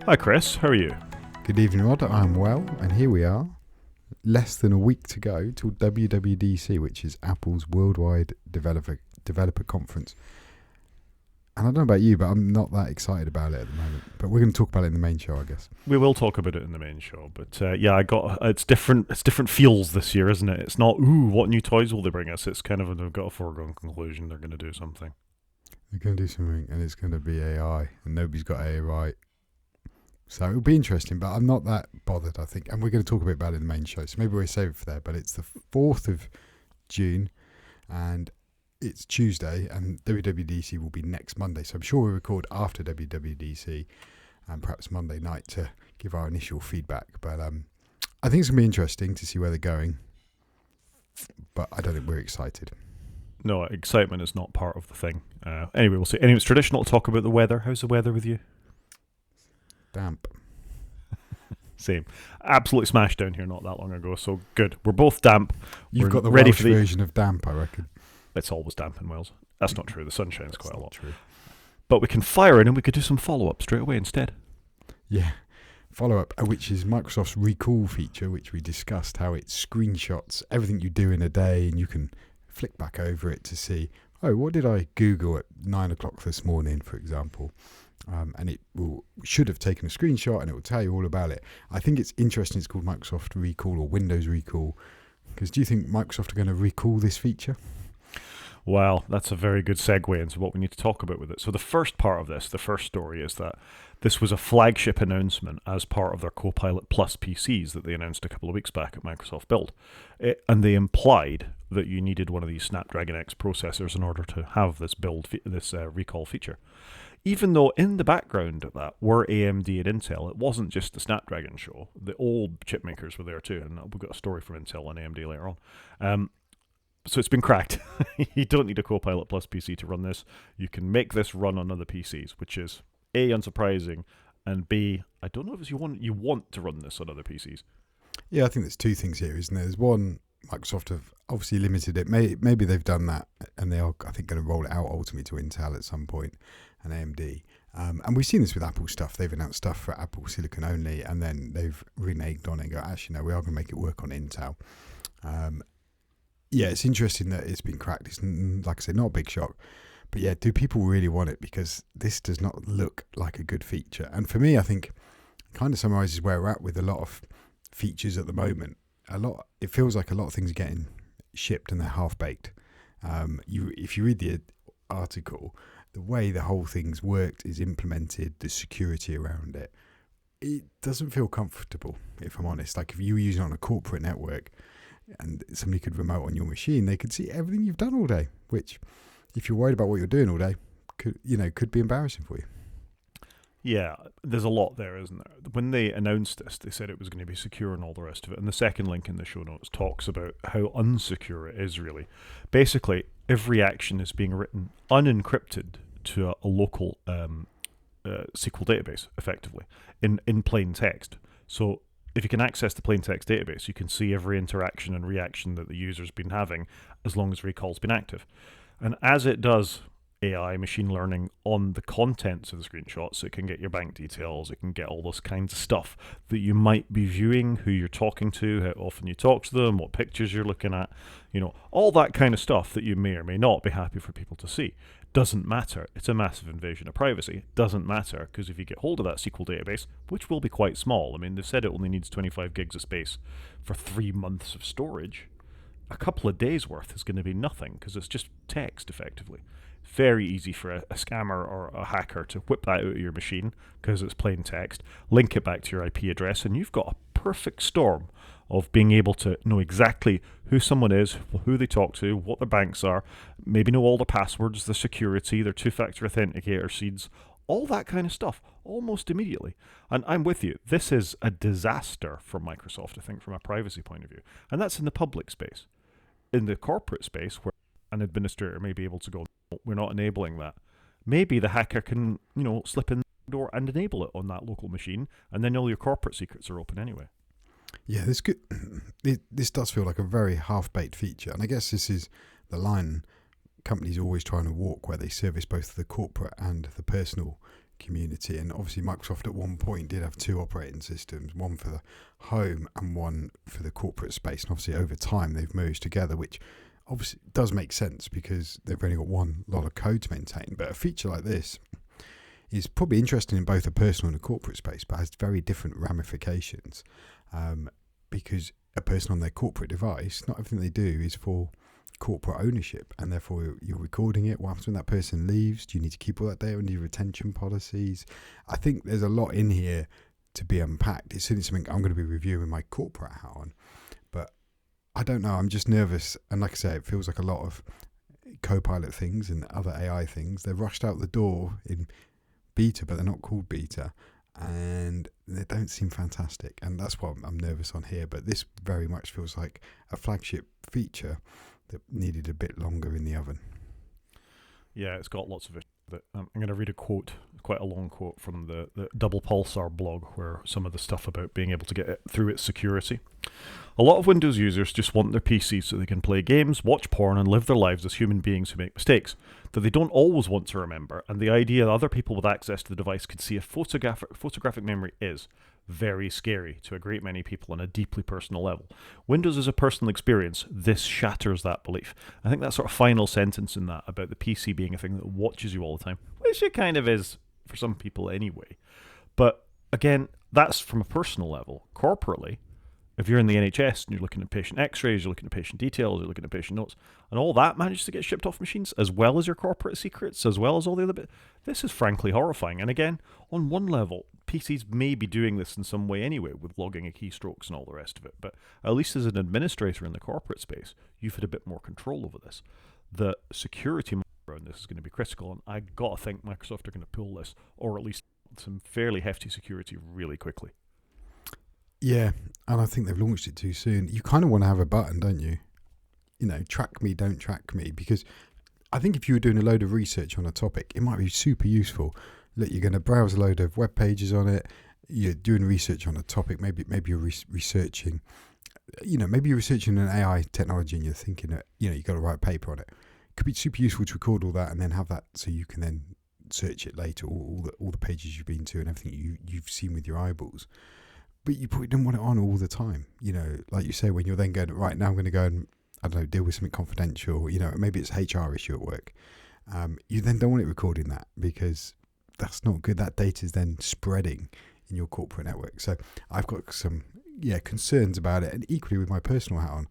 Hi Chris, how are you? Good evening, Rod. I'm well, and here we are. Less than a week to go till WWDC, which is Apple's worldwide developer conference. And I don't know about you, but I'm not that excited about it at the moment. But we're going to talk about it in the main show, I guess. We will talk about it in the main show, but it's different feels this year, isn't it? It's not, what new toys will they bring us? It's kind of, they've got a foregone conclusion, they're going to do something. They're going to do something, and it's going to be AI, and nobody's got AI right. So it'll be interesting, but I'm not that bothered, I think. And we're going to talk a bit about it in the main show, so maybe we'll save it for there. But it's the 4th of June, and it's Tuesday, and WWDC will be next Monday. So I'm sure we'll record after WWDC and perhaps Monday night to give our initial feedback. But I think it's going to be interesting to see where they're going. But I don't think we're excited. No, excitement is not part of the thing. Anyway, we'll see. Anyway, it's traditional to talk about the weather. How's the weather with you? Damp. Same. Absolutely smashed down here not that long ago, so good. We're both damp. You've got the ready Welsh for the version of damp, I reckon. It's always damp in Wales. That's not true. The sun shines quite a lot. True. But we can fire in and we could do some follow-up straight away instead. Yeah. Follow-up, which is Microsoft's recall feature, which we discussed, how it screenshots everything you do in a day, and you can flick back over it to see, what did I Google at 9 o'clock this morning, for example? And it should have taken a screenshot, and it will tell you all about it. I think it's interesting it's called Microsoft Recall or Windows Recall, because do you think Microsoft are going to recall this feature? Well, that's a very good segue into what we need to talk about with it. So the first part of this, the first story, is that this was a flagship announcement as part of their Copilot Plus PCs that they announced a couple of weeks back at Microsoft Build. And they implied that you needed one of these Snapdragon X processors in order to have this recall feature. Even though in the background of that were AMD and Intel, it wasn't just the Snapdragon show. The old chip makers were there too, and we've got a story from Intel and AMD later on. So it's been cracked. You don't need a Copilot Plus PC to run this. You can make this run on other PCs, which is A, unsurprising, and B, I don't know if you want to run this on other PCs. Yeah, I think there's two things here, isn't there? There's one, Microsoft have obviously limited it. Maybe they've done that, and they are, I think, going to roll it out ultimately to Intel at some point, and AMD. And we've seen this with Apple stuff. They've announced stuff for Apple Silicon only, and then they've reneged on it and go, actually, no, we are going to make it work on Intel. Yeah, it's interesting that it's been cracked. It's, like I said, not a big shock. But yeah, do people really want it? Because this does not look like a good feature. And for me, I think it kind of summarizes where we're at with a lot of features at the moment. It feels like a lot of things are getting shipped and they're half-baked. If you read the article, the way the whole thing's worked is implemented, the security around it, it doesn't feel comfortable, if I'm honest. Like if you were using it on a corporate network and somebody could remote on your machine, they could see everything you've done all day, which, if you're worried about what you're doing all day, could be embarrassing for you. Yeah, there's a lot there, isn't there? When they announced this, they said it was going to be secure and all the rest of it. And the second link in the show notes talks about how unsecure it is, really. Basically, every action is being written unencrypted to a local SQL database, effectively, in plain text. So if you can access the plain text database, you can see every interaction and reaction that the user's been having as long as recall's been active. And as it does AI, machine learning, on the contents of the screenshots, it can get your bank details, it can get all this kinds of stuff that you might be viewing, who you're talking to, how often you talk to them, what pictures you're looking at, all that kind of stuff that you may or may not be happy for people to see. Doesn't matter. It's a massive invasion of privacy. Doesn't matter, because if you get hold of that SQL database, which will be quite small, I mean, they've said it only needs 25 gigs of space for 3 months of storage, a couple of days worth is going to be nothing, because it's just text, effectively. Very easy for a scammer or a hacker to whip that out of your machine, because it's plain text, link it back to your IP address, and you've got a perfect storm of being able to know exactly who someone is, who they talk to, what their banks are, maybe know all the passwords, the security, their two-factor authenticator seeds, all that kind of stuff, almost immediately. And I'm with you. This is a disaster for Microsoft, I think, from a privacy point of view. And that's in the public space. In the corporate space, where an administrator may be able to go, we're not enabling that. Maybe the hacker can, slip in the door and enable it on that local machine, and then all your corporate secrets are open anyway. Yeah, this does feel like a very half-baked feature. And I guess this is the line companies are always trying to walk, where they service both the corporate and the personal community. And obviously Microsoft at one point did have two operating systems, one for the home and one for the corporate space. And obviously over time they've merged together, which obviously does make sense because they've only got one lot of code to maintain. But a feature like this is probably interesting in both a personal and a corporate space, but has very different ramifications, because a person on their corporate device, not everything they do is for corporate ownership, and therefore you're recording it. What happens when that person leaves? Do you need to keep all that data under your retention policies? I think there's a lot in here to be unpacked. It's certainly something I'm going to be reviewing my corporate hat on, but I don't know, I'm just nervous. And like I say, it feels like a lot of Copilot things and other AI things, they're rushed out the door in beta, but they're not called beta, and they don't seem fantastic, and that's what I'm nervous on here. But this very much feels like a flagship feature that needed a bit longer in the oven. Yeah, it's got lots of it. I'm going to read a quote, quite a long quote from the Double Pulsar blog, where some of the stuff about being able to get it through its security. A lot of Windows users just want their PC so they can play games, watch porn, and live their lives as human beings who make mistakes that they don't always want to remember, and the idea that other people with access to the device could see a photographic memory is very scary to a great many people on a deeply personal level. Windows is a personal experience. This shatters that belief. I think that sort of final sentence in that about the PC being a thing that watches you all the time, which it kind of is for some people anyway. But again, that's from a personal level. Corporately, if you're in the NHS and you're looking at patient x-rays, you're looking at patient details, you're looking at patient notes, and all that manages to get shipped off machines, as well as your corporate secrets, as well as all the other bit, this is frankly horrifying. And again, on one level, PCs may be doing this in some way anyway, with logging of keystrokes and all the rest of it, but at least as an administrator in the corporate space, you've had a bit more control over this. The security around this is going to be critical, and I gotta think Microsoft are going to pull this, or at least some fairly hefty security really quickly. Yeah, and I think they've launched it too soon. You kind of want to have a button, don't you? You know, track me, don't track me, because I think if you were doing a load of research on a topic, it might be super useful. Look, you're going to browse a load of web pages on it. You're doing research on a topic. Maybe you're researching. Maybe you're researching an AI technology, and you're thinking that you've got to write a paper on it. It could be super useful to record all that and then have that so you can then search it later, all the pages you've been to and everything you've seen with your eyeballs. But you probably don't want it on all the time. Like you say, when you're then going, right, now I'm going to go and, I don't know, deal with something confidential, maybe it's a HR issue at work. You then don't want it recording that, because that's not good. That data is then spreading in your corporate network. So I've got some concerns about it. And equally with my personal hat on,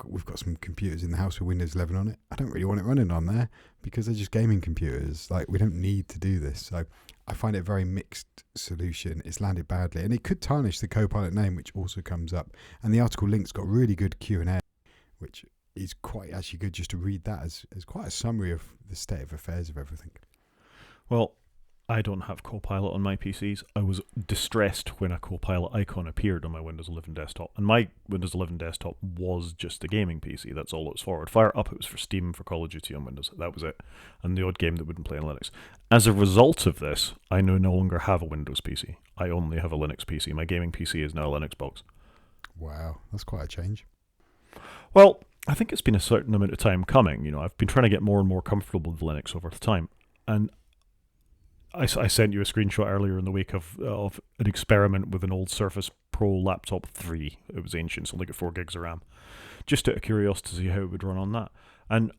we've got some computers in the house with Windows 11 on it. I don't really want it running on there because they're just gaming computers. Like, we don't need to do this. So I find it a very mixed solution. It's landed badly, and it could tarnish the Copilot name, which also comes up. And the article link's got really good Q&A, which is quite actually good just to read that as quite a summary of the state of affairs of everything. Well, I don't have Copilot on my PCs. I was distressed when a Copilot icon appeared on my Windows 11 desktop. And my Windows 11 desktop was just a gaming PC. That's all it was for. I'd fire it up, it was for Steam, for Call of Duty on Windows. That was it. And the odd game that wouldn't play on Linux. As a result of this, I no longer have a Windows PC. I only have a Linux PC. My gaming PC is now a Linux box. Wow, that's quite a change. Well, I think it's been a certain amount of time coming. I've been trying to get more and more comfortable with Linux over time. And I sent you a screenshot earlier in the week of an experiment with an old Surface Pro Laptop 3. It was ancient, so only got 4 gigs of RAM. Just out of curiosity to see how it would run on that. And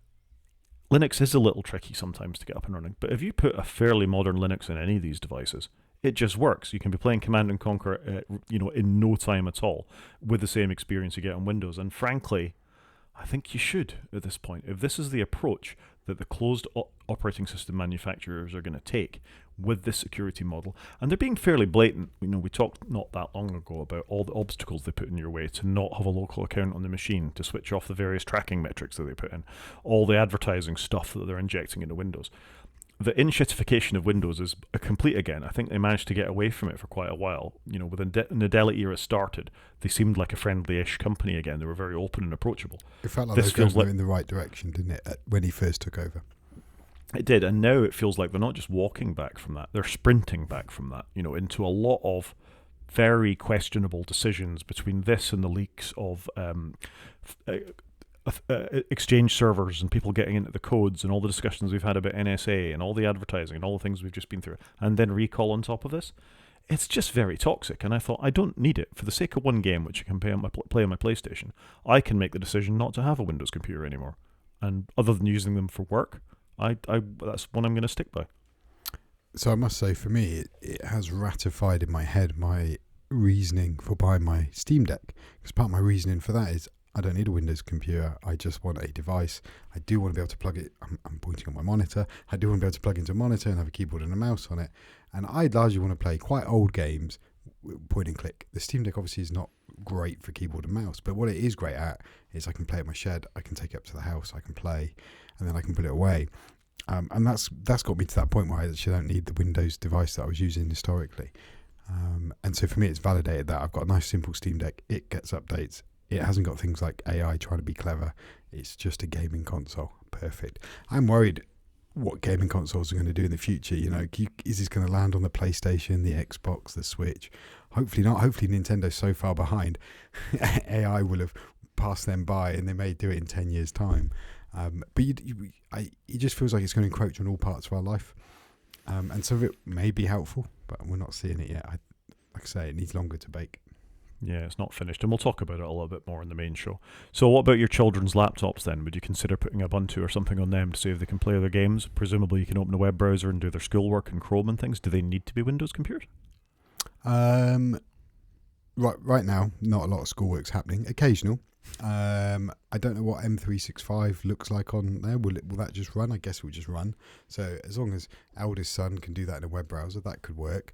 Linux is a little tricky sometimes to get up and running, but if you put a fairly modern Linux in any of these devices, it just works. You can be playing Command and Conquer, in no time at all, with the same experience you get on Windows. And frankly, I think you should at this point. If this is the approach that the closed operating system manufacturers are going to take with this security model, and they're being fairly blatant. We talked not that long ago about all the obstacles they put in your way to not have a local account on the machine, to switch off the various tracking metrics that they put in, all the advertising stuff that they're injecting into Windows. The in-shitification of Windows is complete again. I think they managed to get away from it for quite a while. When the Nadella era started, they seemed like a friendly-ish company again. They were very open and approachable. It felt like they were going in the right direction, didn't it, when he first took over? It did, and now it feels like they're not just walking back from that, they're sprinting back from that, into a lot of very questionable decisions between this and the leaks of Exchange servers and people getting into the codes and all the discussions we've had about NSA and all the advertising and all the things we've just been through, and then recall on top of this, it's just very toxic. And I thought, I don't need it. For the sake of one game, which I can play on my PlayStation, I can make the decision not to have a Windows computer anymore. And other than using them for work, that's one I'm going to stick by. So I must say, for me, it has ratified in my head my reasoning for buying my Steam Deck. Because part of my reasoning for that is I don't need a Windows computer. I just want a device. I do want to be able to plug it. I'm pointing on my monitor. I do want to be able to plug into a monitor and have a keyboard and a mouse on it. And I largely want to play quite old games, point and click. The Steam Deck obviously is not great for keyboard and mouse, but what it is great at is I can play at my shed. I can take it up to the house. I can play, and then I can put it away. And that's got me to that point where I actually don't need the Windows device that I was using historically. And so for me, it's validated that I've got a nice simple Steam Deck. It gets updates. It hasn't got things like AI trying to be clever. It's just a gaming console. Perfect. I'm worried what gaming consoles are going to do in the future. You know, is this going to land on the PlayStation, the Xbox, the Switch? Hopefully not. Hopefully Nintendo's so far behind. AI will have passed them by, and they may do it in 10 years' time. But it just feels like it's going to encroach on all parts of our life. And some of it may be helpful, but we're not seeing it yet. Like I say, it needs longer to bake. Yeah, it's not finished, and we'll talk about it a little bit more in the main show. So what about your children's laptops then? Would you consider putting Ubuntu or something on them to see if they can play their games? Presumably you can open a web browser and do their schoolwork in Chrome and things. Do they need to be Windows computers? Right now, not a lot of schoolwork's happening. Occasional. I don't know what M365 looks like on there. Will that just run? I guess it will just run. So as long as eldest son can do that in a web browser, that could work.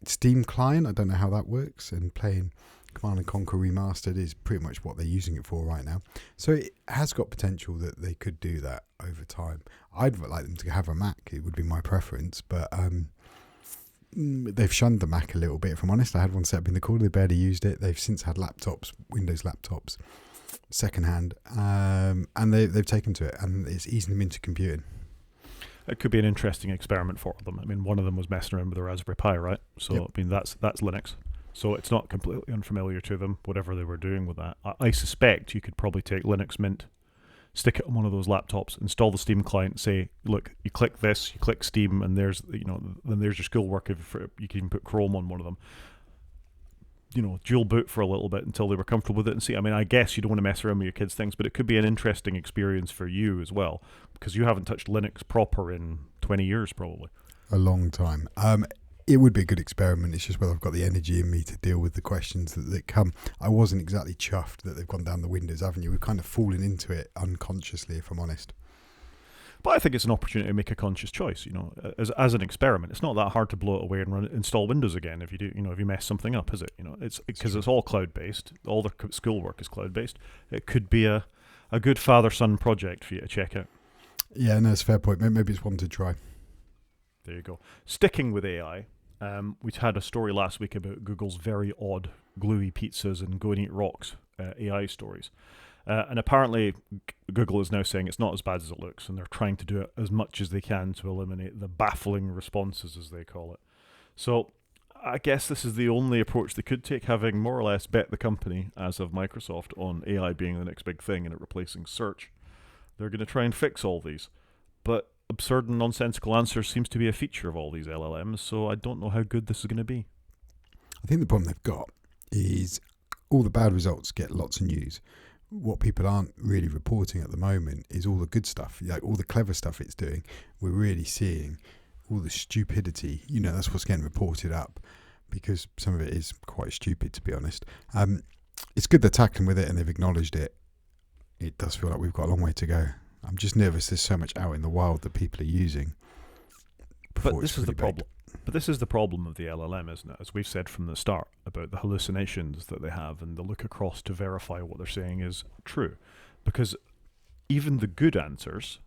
Steam client, I don't know how that works, and playing Command & Conquer Remastered is pretty much what they're using it for right now. So it has got potential that they could do that over time. I'd like them to have a Mac. It would be my preference, but they've shunned the Mac a little bit, if I'm honest. I had one set up in the corner. They barely used it. They've since had laptops, Windows laptops, secondhand, and they've taken to it, and it's easing them into computing. It could be an interesting experiment for them. I mean, one of them was messing around with a Raspberry Pi, right? So, Yep. I mean, that's Linux. So it's not completely unfamiliar to them, whatever they were doing with that. I suspect you could probably take Linux Mint, stick it on one of those laptops, install the Steam client, say, look, you click this, you click Steam, and then there's your schoolwork. You can put Chrome on one of them. Dual boot for a little bit until they were comfortable with it and see. I mean, I guess you don't want to mess around with your kids' things, but it could be an interesting experience for you as well, because you haven't touched Linux proper in 20 years probably. A long time. It would be a good experiment. It's just whether I've got the energy in me to deal with the questions that come. I wasn't exactly chuffed that they've gone down the Windows avenue. We've kind of fallen into it unconsciously, if I'm honest. But I think it's an opportunity to make a conscious choice, as an experiment. It's not that hard to blow it away and install Windows again if you do, if you mess something up, is it? It's because it's all cloud-based. All their schoolwork is cloud-based. It could be a good father-son project for you to check out. Yeah, no, it's a fair point. Maybe it's one to try. There you go. Sticking with AI, we had a story last week about Google's very odd gluey pizzas and go and eat rocks AI stories. And apparently Google is now saying it's not as bad as it looks, and they're trying to do it as much as they can to eliminate the baffling responses, as they call it. So I guess this is the only approach they could take, having more or less bet the company, as of Microsoft, on AI being the next big thing and it replacing search. They're going to try and fix all these. But absurd and nonsensical answers seems to be a feature of all these LLMs, so I don't know how good this is going to be. I think the problem they've got is all the bad results get lots of news. What people aren't really reporting at the moment is all the good stuff, like all the clever stuff it's doing. We're really seeing all the stupidity. That's what's getting reported up, because some of it is quite stupid, to be honest. It's good they're tackling with it and they've acknowledged it. It does feel like we've got a long way to go. I'm just nervous there's so much out in the wild that people are using. But this is the problem. But this is the problem of the LLM, isn't it? As we've said from the start about the hallucinations that they have and the look across to verify what they're saying is true. Because even the good answers,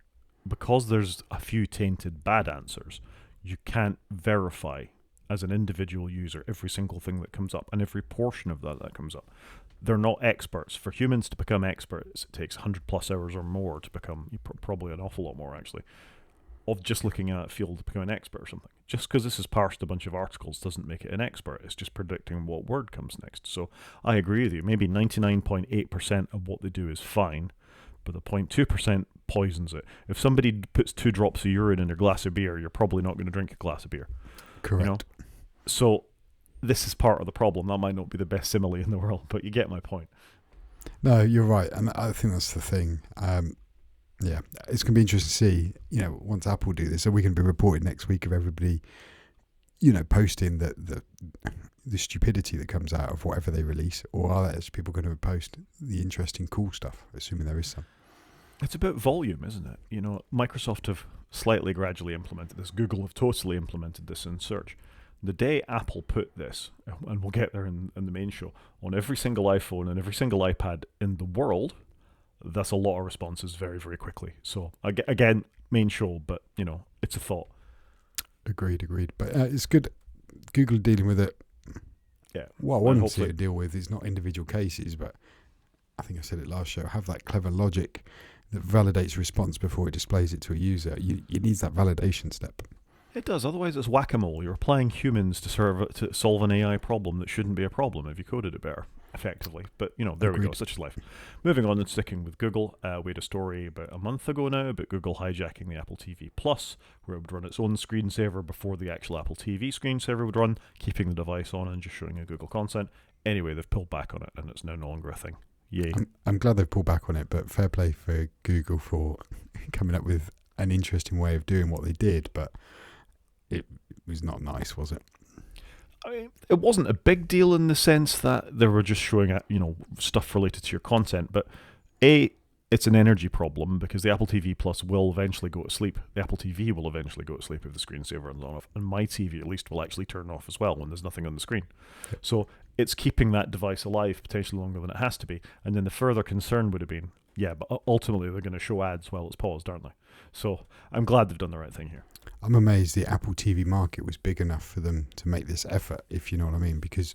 because there's a few tainted bad answers, you can't verify as an individual user every single thing that comes up and every portion of that comes up. They're not experts. For humans to become experts, it takes 100 plus hours or more to become, probably an awful lot more actually, of just looking at a field to become an expert or something. Just because this has parsed a bunch of articles doesn't make it an expert. It's just predicting what word comes next. So I agree with you. Maybe 99.8% of what they do is fine, but the 0.2% poisons it. If somebody puts 2 drops of urine in a glass of beer, you're probably not going to drink a glass of beer. Correct. You know? So this is part of the problem. That might not be the best simile in the world, but you get my point. No, you're right, and I think that's the thing. Yeah, it's going to be interesting to see, once Apple do this, so we can be reported next week of everybody, posting the stupidity that comes out of whatever they release, or are there people going to post the interesting, cool stuff, assuming there is some? It's about volume, isn't it? Microsoft have slightly gradually implemented this. Google have totally implemented this in search. The day Apple put this, and we'll get there in the main show, on every single iPhone and every single iPad in the world, that's a lot of responses very, very quickly. So, again, main show, but, it's a thought. Agreed. But it's good. Google dealing with it. Yeah. What I want to deal with is not individual cases, but I think I said it last show, have that clever logic that validates response before it displays it to a user. It needs that validation step. It does. Otherwise, it's whack-a-mole. You're applying humans to solve an AI problem that shouldn't be a problem if you coded it better, effectively. But, there we go. Such is life. Moving on and sticking with Google, we had a story about a month ago now about Google hijacking the Apple TV Plus, where it would run its own screensaver before the actual Apple TV screensaver would run, keeping the device on and just showing a Google content. Anyway, they've pulled back on it, and it's now no longer a thing. Yay. I'm glad they've pulled back on it, but fair play for Google for coming up with an interesting way of doing what they did, but it was not nice, was it? I mean, it wasn't a big deal in the sense that they were just showing, stuff related to your content, but it's an energy problem because the Apple TV Plus will eventually go to sleep. The Apple TV will eventually go to sleep if the screensaver runs off, and my TV at least will actually turn off as well when there's nothing on the screen. Yep. So it's keeping that device alive potentially longer than it has to be. And then the further concern would have been, but ultimately they're going to show ads while it's paused, aren't they? So I'm glad they've done the right thing here. I'm amazed the Apple TV market was big enough for them to make this effort, if you know what I mean, because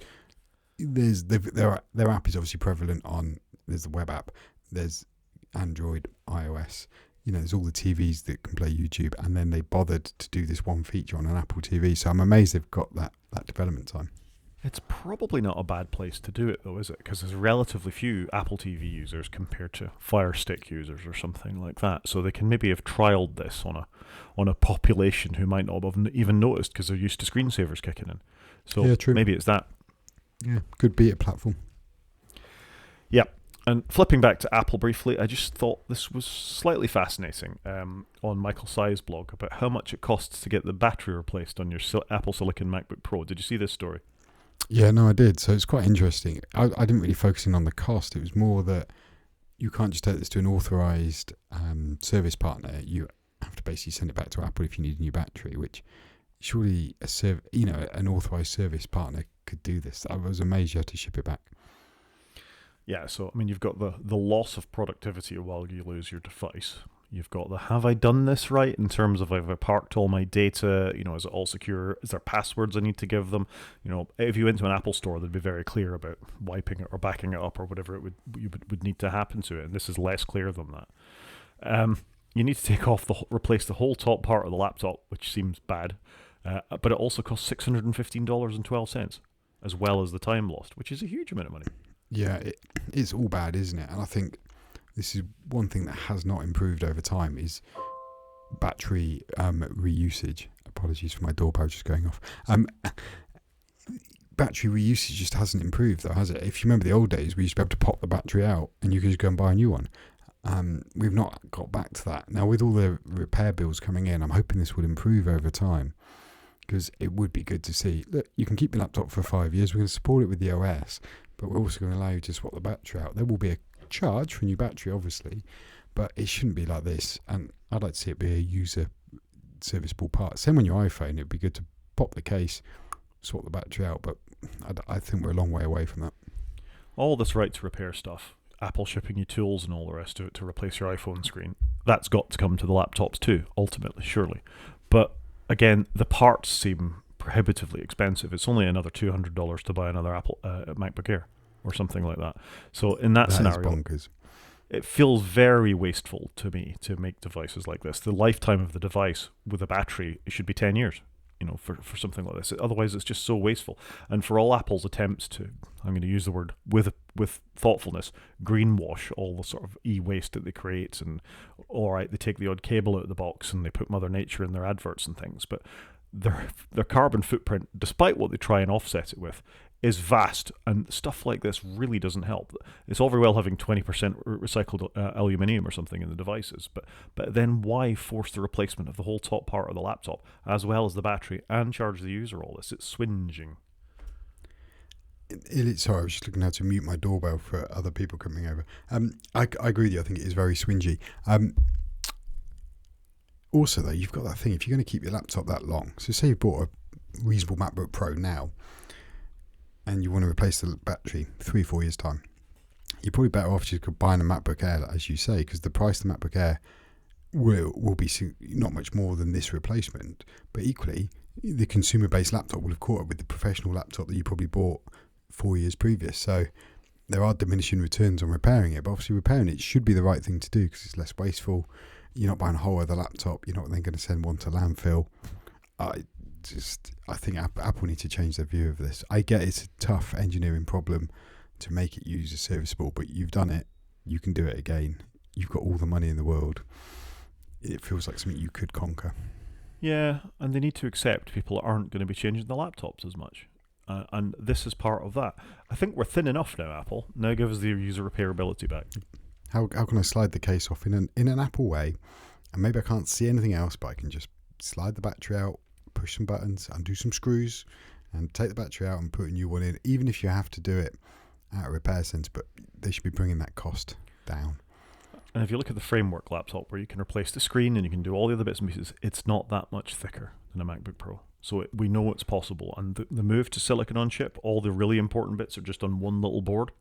their app is obviously prevalent on, there's the web app, there's Android, iOS, there's all the TVs that can play YouTube, and then they bothered to do this one feature on an Apple TV. So I'm amazed they've got that development time. It's probably not a bad place to do it, though, is it? Because there's relatively few Apple TV users compared to Fire Stick users or something like that. So they can maybe have trialed this on a population who might not have even noticed because they're used to screensavers kicking in. So yeah, true. Maybe it's that. Yeah, could be a platform. Yeah. And flipping back to Apple briefly, I just thought this was slightly fascinating on Michael Tsai's blog about how much it costs to get the battery replaced on your Apple Silicon MacBook Pro. Did you see this story? Yeah, no, I did. So it's quite interesting. I didn't really focus in on the cost. It was more that you can't just take this to an authorized service partner. You have to basically send it back to Apple if you need a new battery, which surely an authorized service partner could do this. I was amazed you had to ship it back. Yeah, so I mean, you've got the loss of productivity while you lose your device. You've got the have I done this right in terms of have I parked all my data? Is it all secure? Is there passwords I need to give them? If you went to an Apple store, they'd be very clear about wiping it or backing it up or whatever you would need to happen to it. And this is less clear than that. You need to replace the whole top part of the laptop, which seems bad, but it also costs $615.12 as well as the time lost, which is a huge amount of money. Yeah, it's all bad, isn't it? And I think this is one thing that has not improved over time is battery reusage. Apologies for my doorbell just going off. Battery reusage just hasn't improved, though, has it? If you remember the old days, we used to be able to pop the battery out and you could just go and buy a new one. We've not got back to that. Now, with all the repair bills coming in, I'm hoping this will improve over time because it would be good to see. Look, you can keep your laptop for 5 years. We're going to support it with the OS, but we're also going to allow you to swap the battery out. There will be a charge for a new battery, obviously, but it shouldn't be like this. And I'd like to see it be a user serviceable part. Same on your iPhone. It'd be good to pop the case, swap the battery out, but I think we're a long way away from that. All this right to repair stuff, Apple shipping you tools and all the rest of it to replace your iPhone screen, that's got to come to the laptops too, ultimately, surely. But again, the parts seem prohibitively expensive. It's only another $200 to buy another Apple MacBook Air or something like that. So in that scenario, is bonkers. it feels very wasteful to me to make devices like this. The lifetime of the device with a battery, it should be 10 years, for something like this. Otherwise, it's just so wasteful. And for all Apple's attempts to, I'm going to use the word with thoughtfulness, greenwash all the sort of e-waste that they create, and all right, they take the odd cable out of the box and they put Mother Nature in their adverts and things, but their carbon footprint, despite what they try and offset it with, is vast, and stuff like this really doesn't help. It's all very well having 20% recycled aluminium or something in the devices, but then why force the replacement of the whole top part of the laptop, as well as the battery, and charge the user all this? It's swinging. Sorry, I was just looking how to mute my doorbell for other people coming over. I agree with you. I think it is very swingy. Also, though, you've got that thing. If you're going to keep your laptop that long, so say you bought a reasonable MacBook Pro now, and you want to replace the battery 3-4 years time, you're probably better off just buying a MacBook Air, as you say, because the price of the MacBook Air will be not much more than this replacement. But equally, the consumer-based laptop will have caught up with the professional laptop that you probably bought 4 years previous. So there are diminishing returns on repairing it, but obviously repairing it should be the right thing to do because it's less wasteful. You're not buying a whole other laptop. You're not then going to send one to landfill. I think Apple need to change their view of this. I get it's a tough engineering problem to make it user serviceable, but you've done it. You can do it again. You've got all the money in the world. It feels like something you could conquer. Yeah, and they need to accept people aren't going to be changing the laptops as much. And this is part of that. I think we're thin enough now, Apple. Now give us the user repairability back. How can I slide the case off in an Apple way? And maybe I can't see anything else, but I can just slide the battery out, push some buttons, undo some screws, and take the battery out and put a new one in, even if you have to do it at a repair centre. But they should be bringing that cost down. And if you look at the framework laptop where you can replace the screen and you can do all the other bits and pieces, it's not that much thicker than a MacBook Pro. So we know it's possible. And the move to silicon on chip, all the really important bits are just on one little board.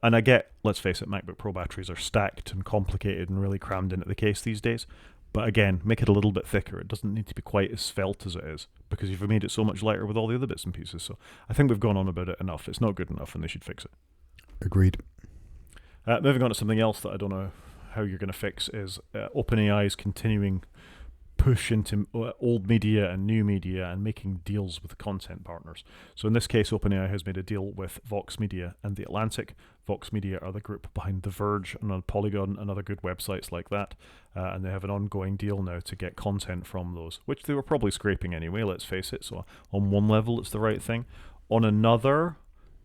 And I get, let's face it, MacBook Pro batteries are stacked and complicated and really crammed into the case these days. But again, make it a little bit thicker. It doesn't need to be quite as svelte as it is because you've made it so much lighter with all the other bits and pieces. So I think we've gone on about it enough. It's not good enough and they should fix it. Agreed. Moving on to something else that I don't know how you're going to fix is OpenAI's continuing push into old media and new media and making deals with content partners. So in this case, OpenAI has made a deal with Vox Media and The Atlantic. Vox Media are the group behind The Verge and Polygon and other good websites like that. And they have an ongoing deal now to get content from those, which they were probably scraping anyway, let's face it. So on one level, it's the right thing. On another,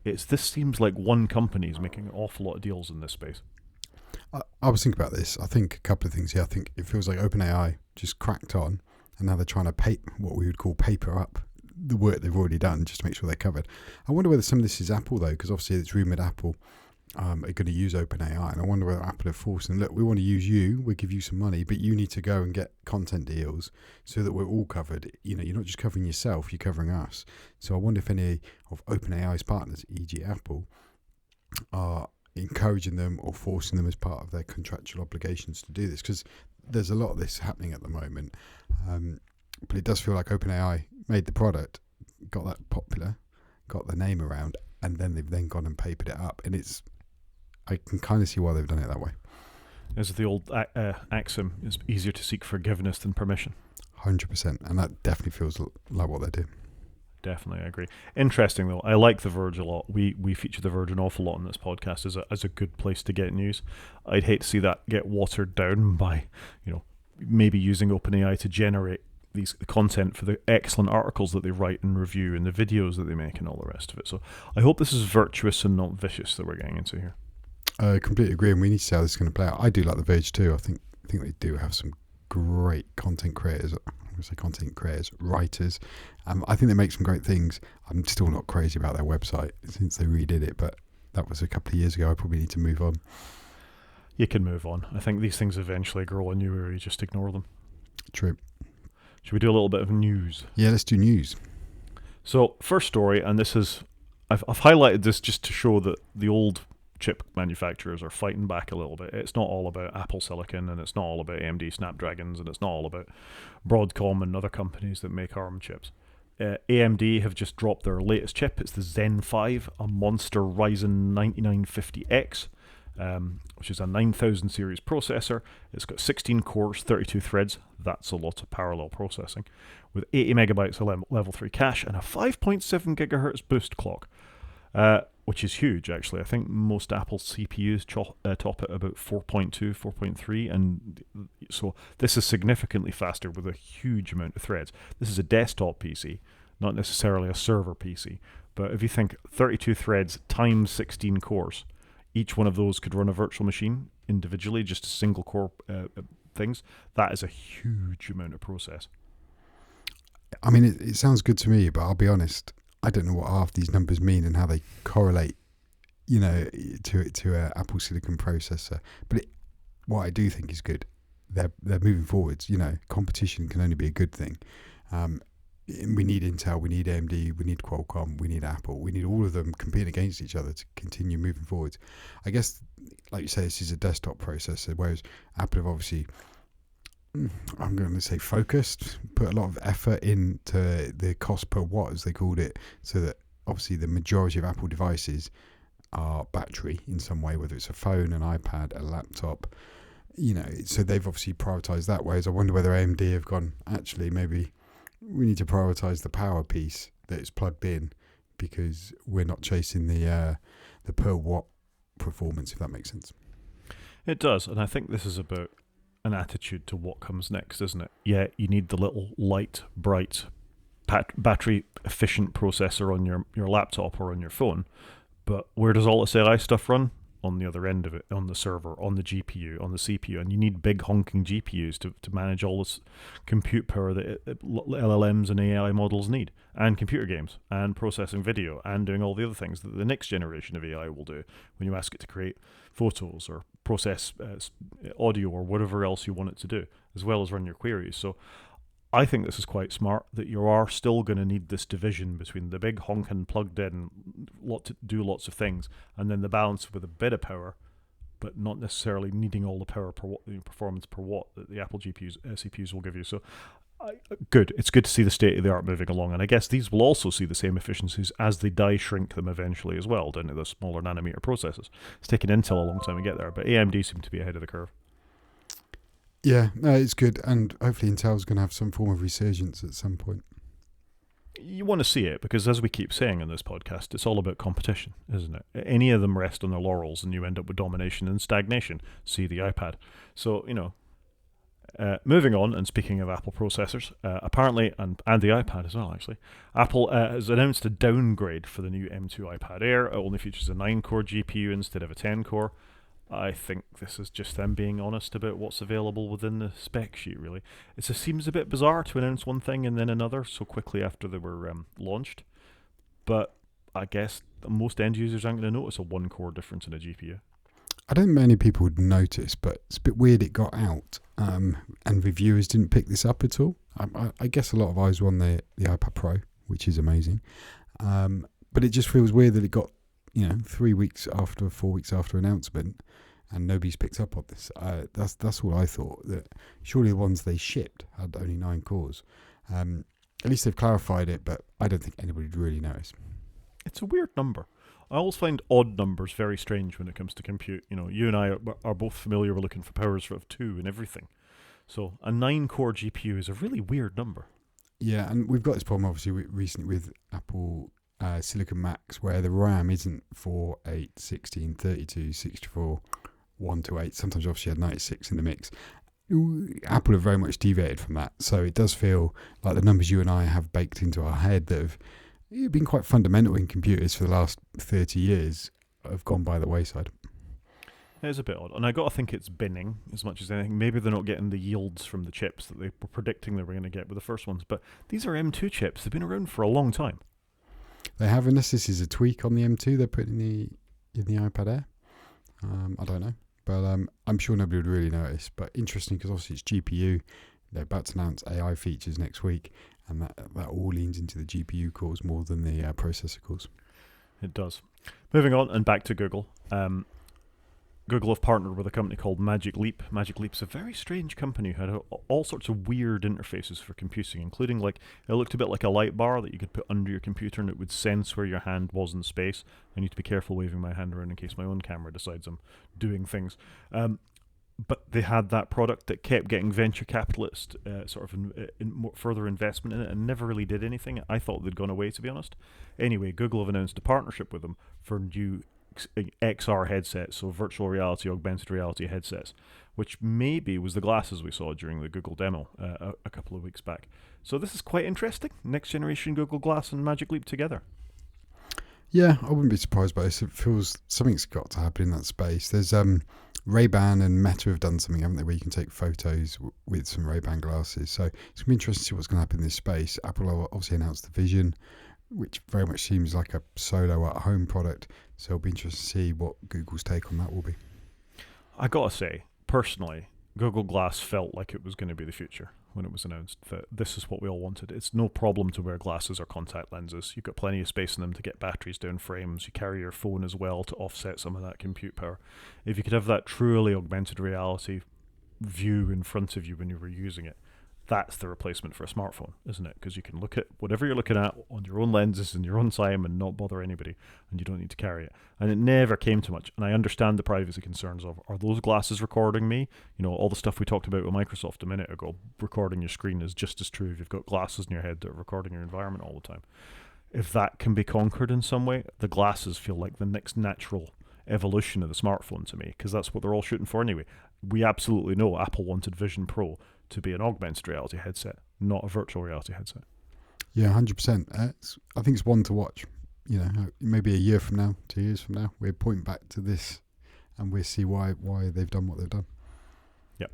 this seems like one company is making an awful lot of deals in this space. I was thinking about this. I think a couple of things here. I think it feels like OpenAI just cracked on, and now they're trying to what we would call paper up the work they've already done just to make sure they're covered. I wonder whether some of this is Apple, though, because obviously it's rumoured Apple are going to use OpenAI, and I wonder whether Apple are forcing, look, we want to use you, we'll give you some money, but you need to go and get content deals so that we're all covered. You're not just covering yourself, you're covering us. So I wonder if any of OpenAI's partners, e.g. Apple, are encouraging them or forcing them as part of their contractual obligations to do this, because there's a lot of this happening at the moment. But it does feel like OpenAI made the product, got that popular, got the name around, and then they've then gone and papered it up. And I can kind of see why they've done it that way. As the old axiom, it's easier to seek forgiveness than permission. 100%. And that definitely feels like what they do. Definitely, I agree. Interesting, though. I like The Verge a lot. We feature The Verge an awful lot on this podcast as a good place to get news. I'd hate to see that get watered down by, maybe using OpenAI to generate the content for the excellent articles that they write and review and the videos that they make and all the rest of it. So I hope this is virtuous and not vicious that we're getting into here. I completely agree, and we need to see how this is going to play out. I do like The Verge too. I think they do have some great content creators. Writers. I think they make some great things. I'm still not crazy about their website since they redid it, but that was a couple of years ago. I probably need to move on. You can move on. I think these things eventually grow on you, or you just ignore them. True. Should we do a little bit of news? Yeah, let's do news. So, first story, and this is, I've highlighted this just to show that the old chip manufacturers are fighting back a little bit. It's not all about Apple Silicon, and it's not all about AMD Snapdragons, and it's not all about Broadcom and other companies that make ARM chips. AMD have just dropped their latest chip. It's the Zen 5, a monster Ryzen 9950X. which is a 9000 series processor. It's got 16 cores, 32 threads. That's a lot of parallel processing, with 80 megabytes of level 3 cache and a 5.7 gigahertz boost clock, which is huge, actually. I think most Apple CPUs top at about 4.2, 4.3, and so this is significantly faster with a huge amount of threads. This is a desktop PC, not necessarily a server PC. But if you think 32 threads times 16 cores, each one of those could run a virtual machine individually, just a single core things. That is a huge amount of process. I mean, it sounds good to me, but I'll be honest, I don't know what half these numbers mean and how they correlate, to a Apple Silicon processor. But what I do think is good, they're moving forwards. Competition can only be a good thing. We need Intel, we need AMD, we need Qualcomm, we need Apple, we need all of them competing against each other to continue moving forwards. I guess, like you say, this is a desktop processor, whereas Apple have obviously, I'm going to say focused, put a lot of effort into the cost per watt, as they called it, so that obviously the majority of Apple devices are battery in some way, whether it's a phone, an iPad, a laptop, so they've obviously prioritized that, whereas I wonder whether AMD have gone, actually, maybe we need to prioritize the power piece that is plugged in, because we're not chasing the per watt performance, if that makes sense. It does, and I think this is about an attitude to what comes next, isn't it? Yeah, you need the little light, bright, battery efficient processor on your laptop or on your phone, but where does all this AI stuff run? On the other end of it, on the server, on the GPU, on the CPU, and you need big honking GPUs to manage all this compute power that LLMs and AI models need, and computer games, and processing video, and doing all the other things that the next generation of AI will do when you ask it to create photos or process audio or whatever else you want it to do, as well as run your queries. So I think this is quite smart, that you are still going to need this division between the big honking plugged in, do lots of things, and then the balance with a bit of power, but not necessarily needing all the power per watt, performance per watt that the Apple CPUs will give you. So good. It's good to see the state of the art moving along, and I guess these will also see the same efficiencies as they die shrink them eventually as well down to the smaller nanometer processors. It's taken Intel a long time to get there, but AMD seem to be ahead of the curve. Yeah, no, it's good, and hopefully Intel's going to have some form of resurgence at some point. You want to see it, because as we keep saying in this podcast, it's all about competition, isn't it? Any of them rest on their laurels and you end up with domination and stagnation. See the iPad. So, moving on, and speaking of Apple processors, apparently, and the iPad as well, actually, Apple has announced a downgrade for the new M2 iPad Air. It only features a 9-core GPU instead of a 10-core. I think this is just them being honest about what's available within the spec sheet, really. It just seems a bit bizarre to announce one thing and then another so quickly after they were launched. But I guess most end users aren't going to notice a 1-core difference in a GPU. I don't think many people would notice, but it's a bit weird it got out, and reviewers didn't pick this up at all. I guess a lot of eyes were on the iPad Pro, which is amazing. But it just feels weird that it got 3 weeks after, 4 weeks after announcement, and nobody's picked up on this. That's what I thought, that surely the ones they shipped had only 9 cores. At least they've clarified it, but I don't think anybody would really notice. It's a weird number. I always find odd numbers very strange when it comes to compute. You and I are both familiar with looking for powers of 2 and everything. So a 9-core GPU is a really weird number. Yeah, and we've got this problem obviously recently with Apple Silicon Macs, where the RAM isn't 4, 8, 16, 32, 64, 1 to 8. Sometimes obviously you had 96 in the mix. Apple have very much deviated from that. So it does feel like the numbers you and I have baked into our head that have been quite fundamental in computers for the last 30 years have gone by the wayside. It's a bit odd. And I got to think it's binning as much as anything. Maybe they're not getting the yields from the chips that they were predicting they were going to get with the first ones. But these are M2 chips. They've been around for a long time. They have, unless this is a tweak on the M2 they're putting in the iPad Air. I don't know. But I'm sure nobody would really notice. But interesting, because obviously it's GPU. They're about to announce AI features next week, and that all leans into the GPU cores more than the processor cores. It does. Moving on and back to Google. Google have partnered with a company called Magic Leap. Magic Leap's a very strange company who had all sorts of weird interfaces for computing, including like it looked a bit like a light bar that you could put under your computer and it would sense where your hand was in space. I need to be careful waving my hand around in case my own camera decides I'm doing things. But they had that product that kept getting venture capitalist further investment in it and never really did anything. I thought they'd gone away, to be honest. Anyway, Google have announced a partnership with them for new XR headsets, so virtual reality, augmented reality headsets, which maybe was the glasses we saw during the Google demo a couple of weeks back. So this is quite interesting. Next generation Google Glass and Magic Leap together. Yeah, I wouldn't be surprised by this. It feels something's got to happen in that space. There's Ray-Ban and Meta have done something, haven't they, where you can take photos with some Ray-Ban glasses. So it's going to be interesting to see what's going to happen in this space. Apple obviously announced the Vision, which very much seems like a solo at-home product. So it'll be interesting to see what Google's take on that will be. I gotta say, personally, Google Glass felt like it was going to be the future when it was announced, that this is what we all wanted. It's no problem to wear glasses or contact lenses. You've got plenty of space in them to get batteries down frames. You carry your phone as well to offset some of that compute power. If you could have that truly augmented reality view in front of you when you were using it, that's the replacement for a smartphone, isn't it? Because you can look at whatever you're looking at on your own lenses in your own time and not bother anybody, and you don't need to carry it. And it never came to much. And I understand the privacy concerns of, are those glasses recording me? You know, all the stuff we talked about with Microsoft a minute ago, recording your screen is just as true if you've got glasses in your head that are recording your environment all the time. If that can be conquered in some way, the glasses feel like the next natural evolution of the smartphone to me, because that's what they're all shooting for anyway. We absolutely know Apple wanted Vision Pro to be an augmented reality headset, not a virtual reality headset. Yeah, 100%. I think it's one to watch. You know, maybe a year from now, 2 years from now, we're pointing back to this and we'll see why they've done what they've done. Yep.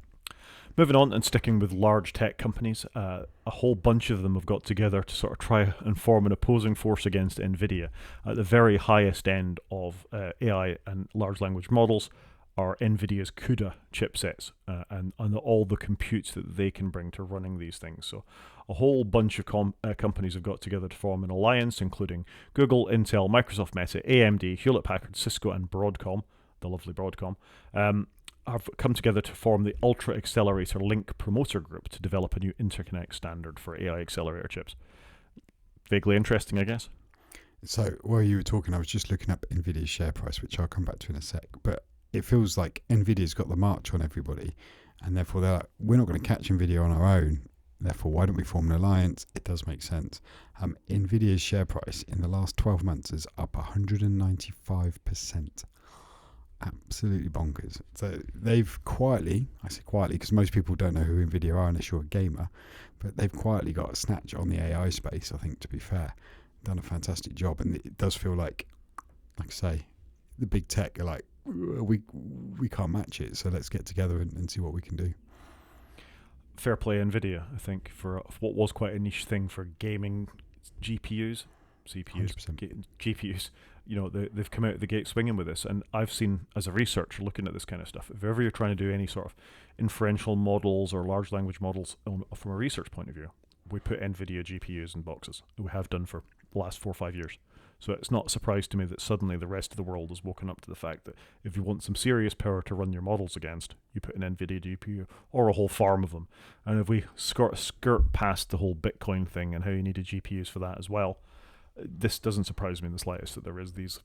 Moving on and sticking with large tech companies, a whole bunch of them have got together to sort of try and form an opposing force against Nvidia. At the very highest end of AI and large language models are Nvidia's CUDA chipsets and all the compute that they can bring to running these things. So a whole bunch of companies have got together to form an alliance, including Google, Intel, Microsoft, Meta, AMD, Hewlett-Packard, Cisco, and Broadcom, the lovely Broadcom, have come together to form the Ultra Accelerator Link Promoter Group to develop a new interconnect standard for AI accelerator chips. Vaguely interesting, I guess. So while you were talking, I was just looking up Nvidia's share price, which I'll come back to in a sec. But it feels like Nvidia's got the march on everybody, and therefore they're like, we're not going to catch Nvidia on our own. Therefore, why don't we form an alliance? It does make sense. Nvidia's share price in the last 12 months is up 195%. Absolutely bonkers. So they've quietly, I say quietly because most people don't know who Nvidia are unless you're a gamer, but they've quietly got a snatch on the AI space, I think, to be fair. Done a fantastic job, and it does feel like I say, the big tech are like, we can't match it, so let's get together and see what we can do. Fair play Nvidia, I think, for what was quite a niche thing for gaming GPUs, CPUs, GPUs. You know, they've come out of the gate swinging with this, and I've seen, as a researcher looking at this kind of stuff, if ever you're trying to do any sort of inferential models or large language models from a research point of view, we put Nvidia GPUs in boxes. We have done for the last 4 or 5 years. So it's not a surprise to me that suddenly the rest of the world has woken up to the fact that if you want some serious power to run your models against, you put an Nvidia GPU or a whole farm of them. And if we skirt past the whole Bitcoin thing and how you needed GPUs for that as well, this doesn't surprise me in the slightest that there is these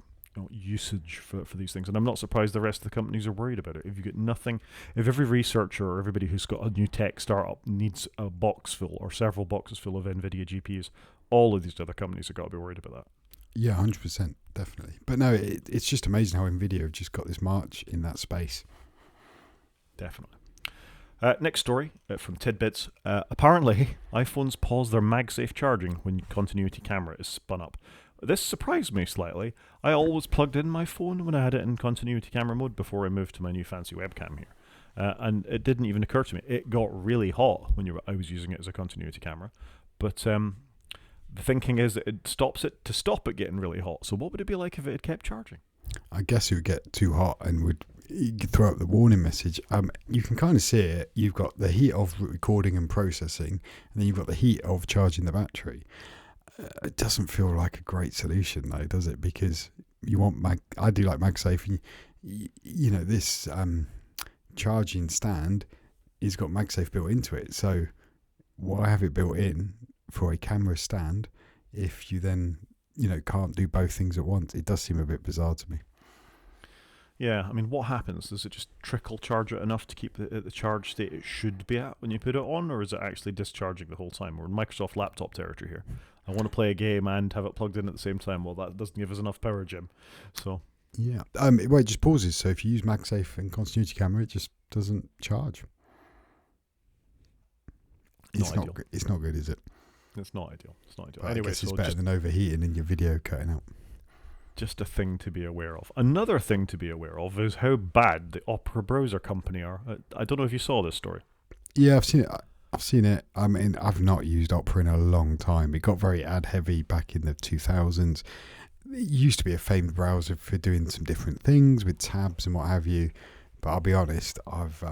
usage for these things. And I'm not surprised the rest of the companies are worried about it. If you get nothing, if every researcher or everybody who's got a new tech startup needs a box full or several boxes full of Nvidia GPUs, all of these other companies have got to be worried about that. Yeah, 100%, definitely. But no, it's just amazing how Nvidia have just got this march in that space. Definitely. Next story from Tidbits. Apparently, iPhones pause their MagSafe charging when continuity camera is spun up. This surprised me slightly. I always plugged in my phone when I had it in continuity camera mode before I moved to my new fancy webcam here. And it didn't even occur to me. It got really hot when I was using it as a continuity camera. But the thinking is that it stops it to stop it getting really hot. So what would it be like if it had kept charging? I guess it would get too hot and would throw up the warning message. You can kind of see it. You've got the heat of recording and processing, and then you've got the heat of charging the battery. It doesn't feel like a great solution though, does it? Because you want I do like MagSafe. this charging stand is got MagSafe built into it. So why have it built in for a camera stand if you then, can't do both things at once? It does seem a bit bizarre to me. Yeah, I mean, what happens? Does it just trickle charge it enough to keep it at the charge state it should be at when you put it on, or is it actually discharging the whole time? We're in Microsoft laptop territory here. I want to play a game and have it plugged in at the same time. Well, that doesn't give us enough power, Jim. So Yeah. It just pauses. So if you use MagSafe and continuity camera, it just doesn't charge. It's not good. It's not good, is it? It's not ideal. It's not ideal. But Anyway, I guess it's better than overheating and your video cutting out. Just a thing to be aware of. Another thing to be aware of is how bad the Opera browser company are. I don't know if you saw this story. Yeah, I've seen it. I mean, I've not used Opera in a long time. It got very ad heavy back in the 2000s. It used to be a famed browser for doing some different things with tabs and what have you. But I'll be honest, I've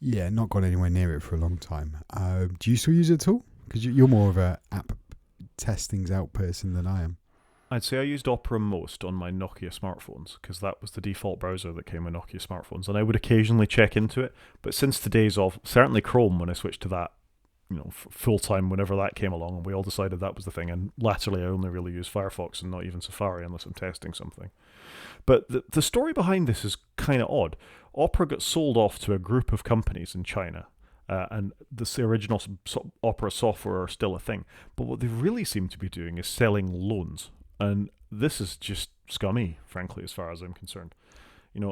not gone anywhere near it for a long time. Do you still use it at all? Because you're more of a app test things out person than I am. I'd say I used Opera most on my Nokia smartphones because that was the default browser that came with Nokia smartphones, and I would occasionally check into it. But since the days of certainly Chrome, when I switched to that, full time whenever that came along, and we all decided that was the thing. And latterly, I only really use Firefox and not even Safari unless I'm testing something. But the story behind this is kind of odd. Opera got sold off to a group of companies in China. And the original Opera software are still a thing. But what they really seem to be doing is selling loans. And this is just scummy, frankly, as far as I'm concerned.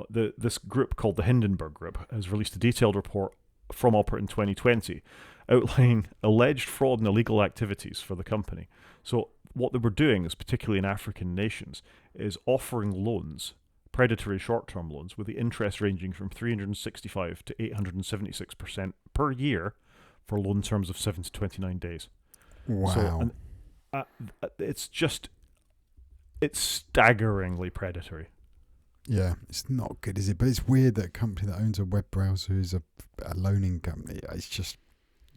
This group called the Hindenburg Group has released a detailed report from Opera in 2020 outlining alleged fraud and illegal activities for the company. So what they were doing, is particularly in African nations, is offering loans, predatory short-term loans, with the interest ranging from 365 to 876% per year for loan terms of 7 to 29 days. Wow. So, it's staggeringly predatory. Yeah, it's not good, is it? But it's weird that a company that owns a web browser is a loaning company. It's just,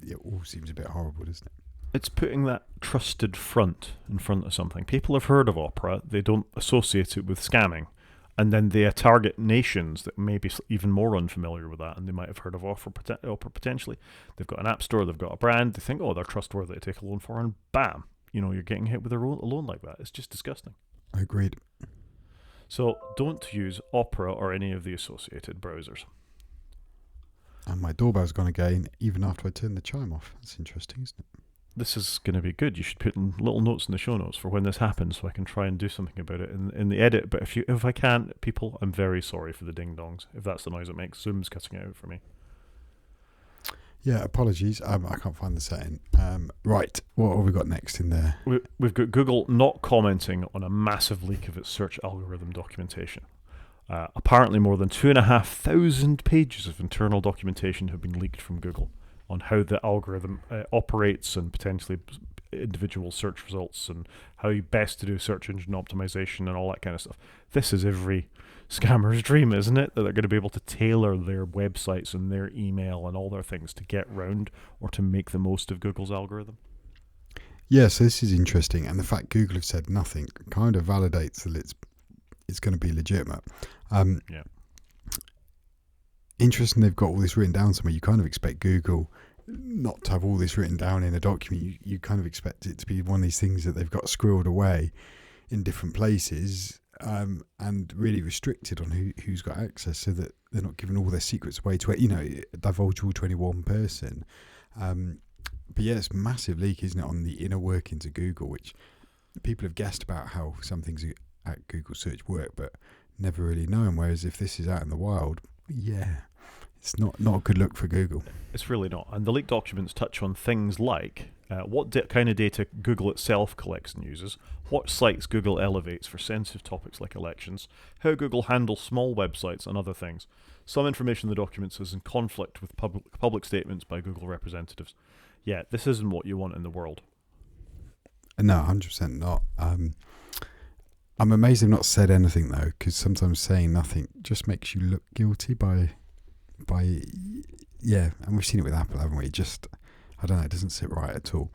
it all seems a bit horrible, doesn't it? It's putting that trusted front in front of something. People have heard of Opera. They don't associate it with scamming. And then they target nations that may be even more unfamiliar with that, and they might have heard of Opera potentially. They've got an app store, they've got a brand, they think, they're trustworthy to take a loan for, and bam, you're getting hit with a loan like that. It's just disgusting. Agreed. So don't use Opera or any of the associated browsers. And my doorbell's gone again, even after I turned the chime off. That's interesting, isn't it? This is going to be good. You should put in little notes in the show notes for when this happens, so I can try and do something about it in the edit. But if I can't, people, I'm very sorry for the ding dongs. If that's the noise it makes, Zoom's cutting it out for me. Yeah, apologies. I can't find the setting. Right, what have we got next in there? We've got Google not commenting on a massive leak of its search algorithm documentation. Apparently, more than 2,500 pages of internal documentation have been leaked from Google on how the algorithm operates and potentially individual search results and how best to do search engine optimization and all that kind of stuff. This is every scammer's dream, isn't it? That they're going to be able to tailor their websites and their email and all their things to get round or to make the most of Google's algorithm. Yeah, so this is interesting. And the fact Google have said nothing kind of validates that it's going to be legitimate. Yeah. Interesting they've got all this written down somewhere. You kind of expect Google not to have all this written down in a document. You kind of expect it to be one of these things that they've got squirreled away in different places and really restricted on who's got access, so that they're not giving all their secrets away to divulgeable to any one person. But yeah, it's a massive leak, isn't it, on the inner workings of Google, which people have guessed about how some things at Google search work, but never really known. Whereas if this is out in the wild, yeah, it's not a good look for Google. It's really not. And the leaked documents touch on things like what kind of data Google itself collects and uses, what sites Google elevates for sensitive topics like elections, how Google handles small websites and other things. Some information in the documents is in conflict with public statements by Google representatives. Yeah, this isn't what you want in the world. No, 100% not. I'm amazed they've not said anything, though, because sometimes saying nothing just makes you look guilty by and we've seen it with Apple, haven't we? Just, I don't know, it doesn't sit right at all.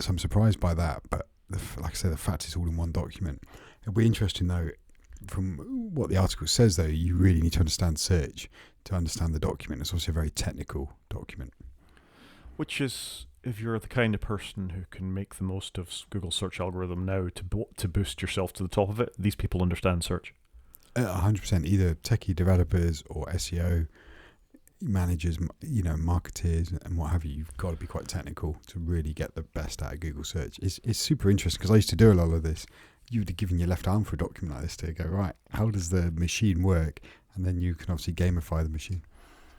So I'm surprised by that, but like I say, the fact it's all in one document. It'll be interesting, though, from what the article says, though, you really need to understand search to understand the document. It's also a very technical document. Which is, if you're the kind of person who can make the most of Google search algorithm now to boost yourself to the top of it, these people understand search. 100%, either techie developers or SEO managers, marketers and what have you. You've got to be quite technical to really get the best out of Google search. It's super interesting because I used to do a lot of this. You would have given your left arm for a document like this to go, right, how does the machine work? And then you can obviously gamify the machine.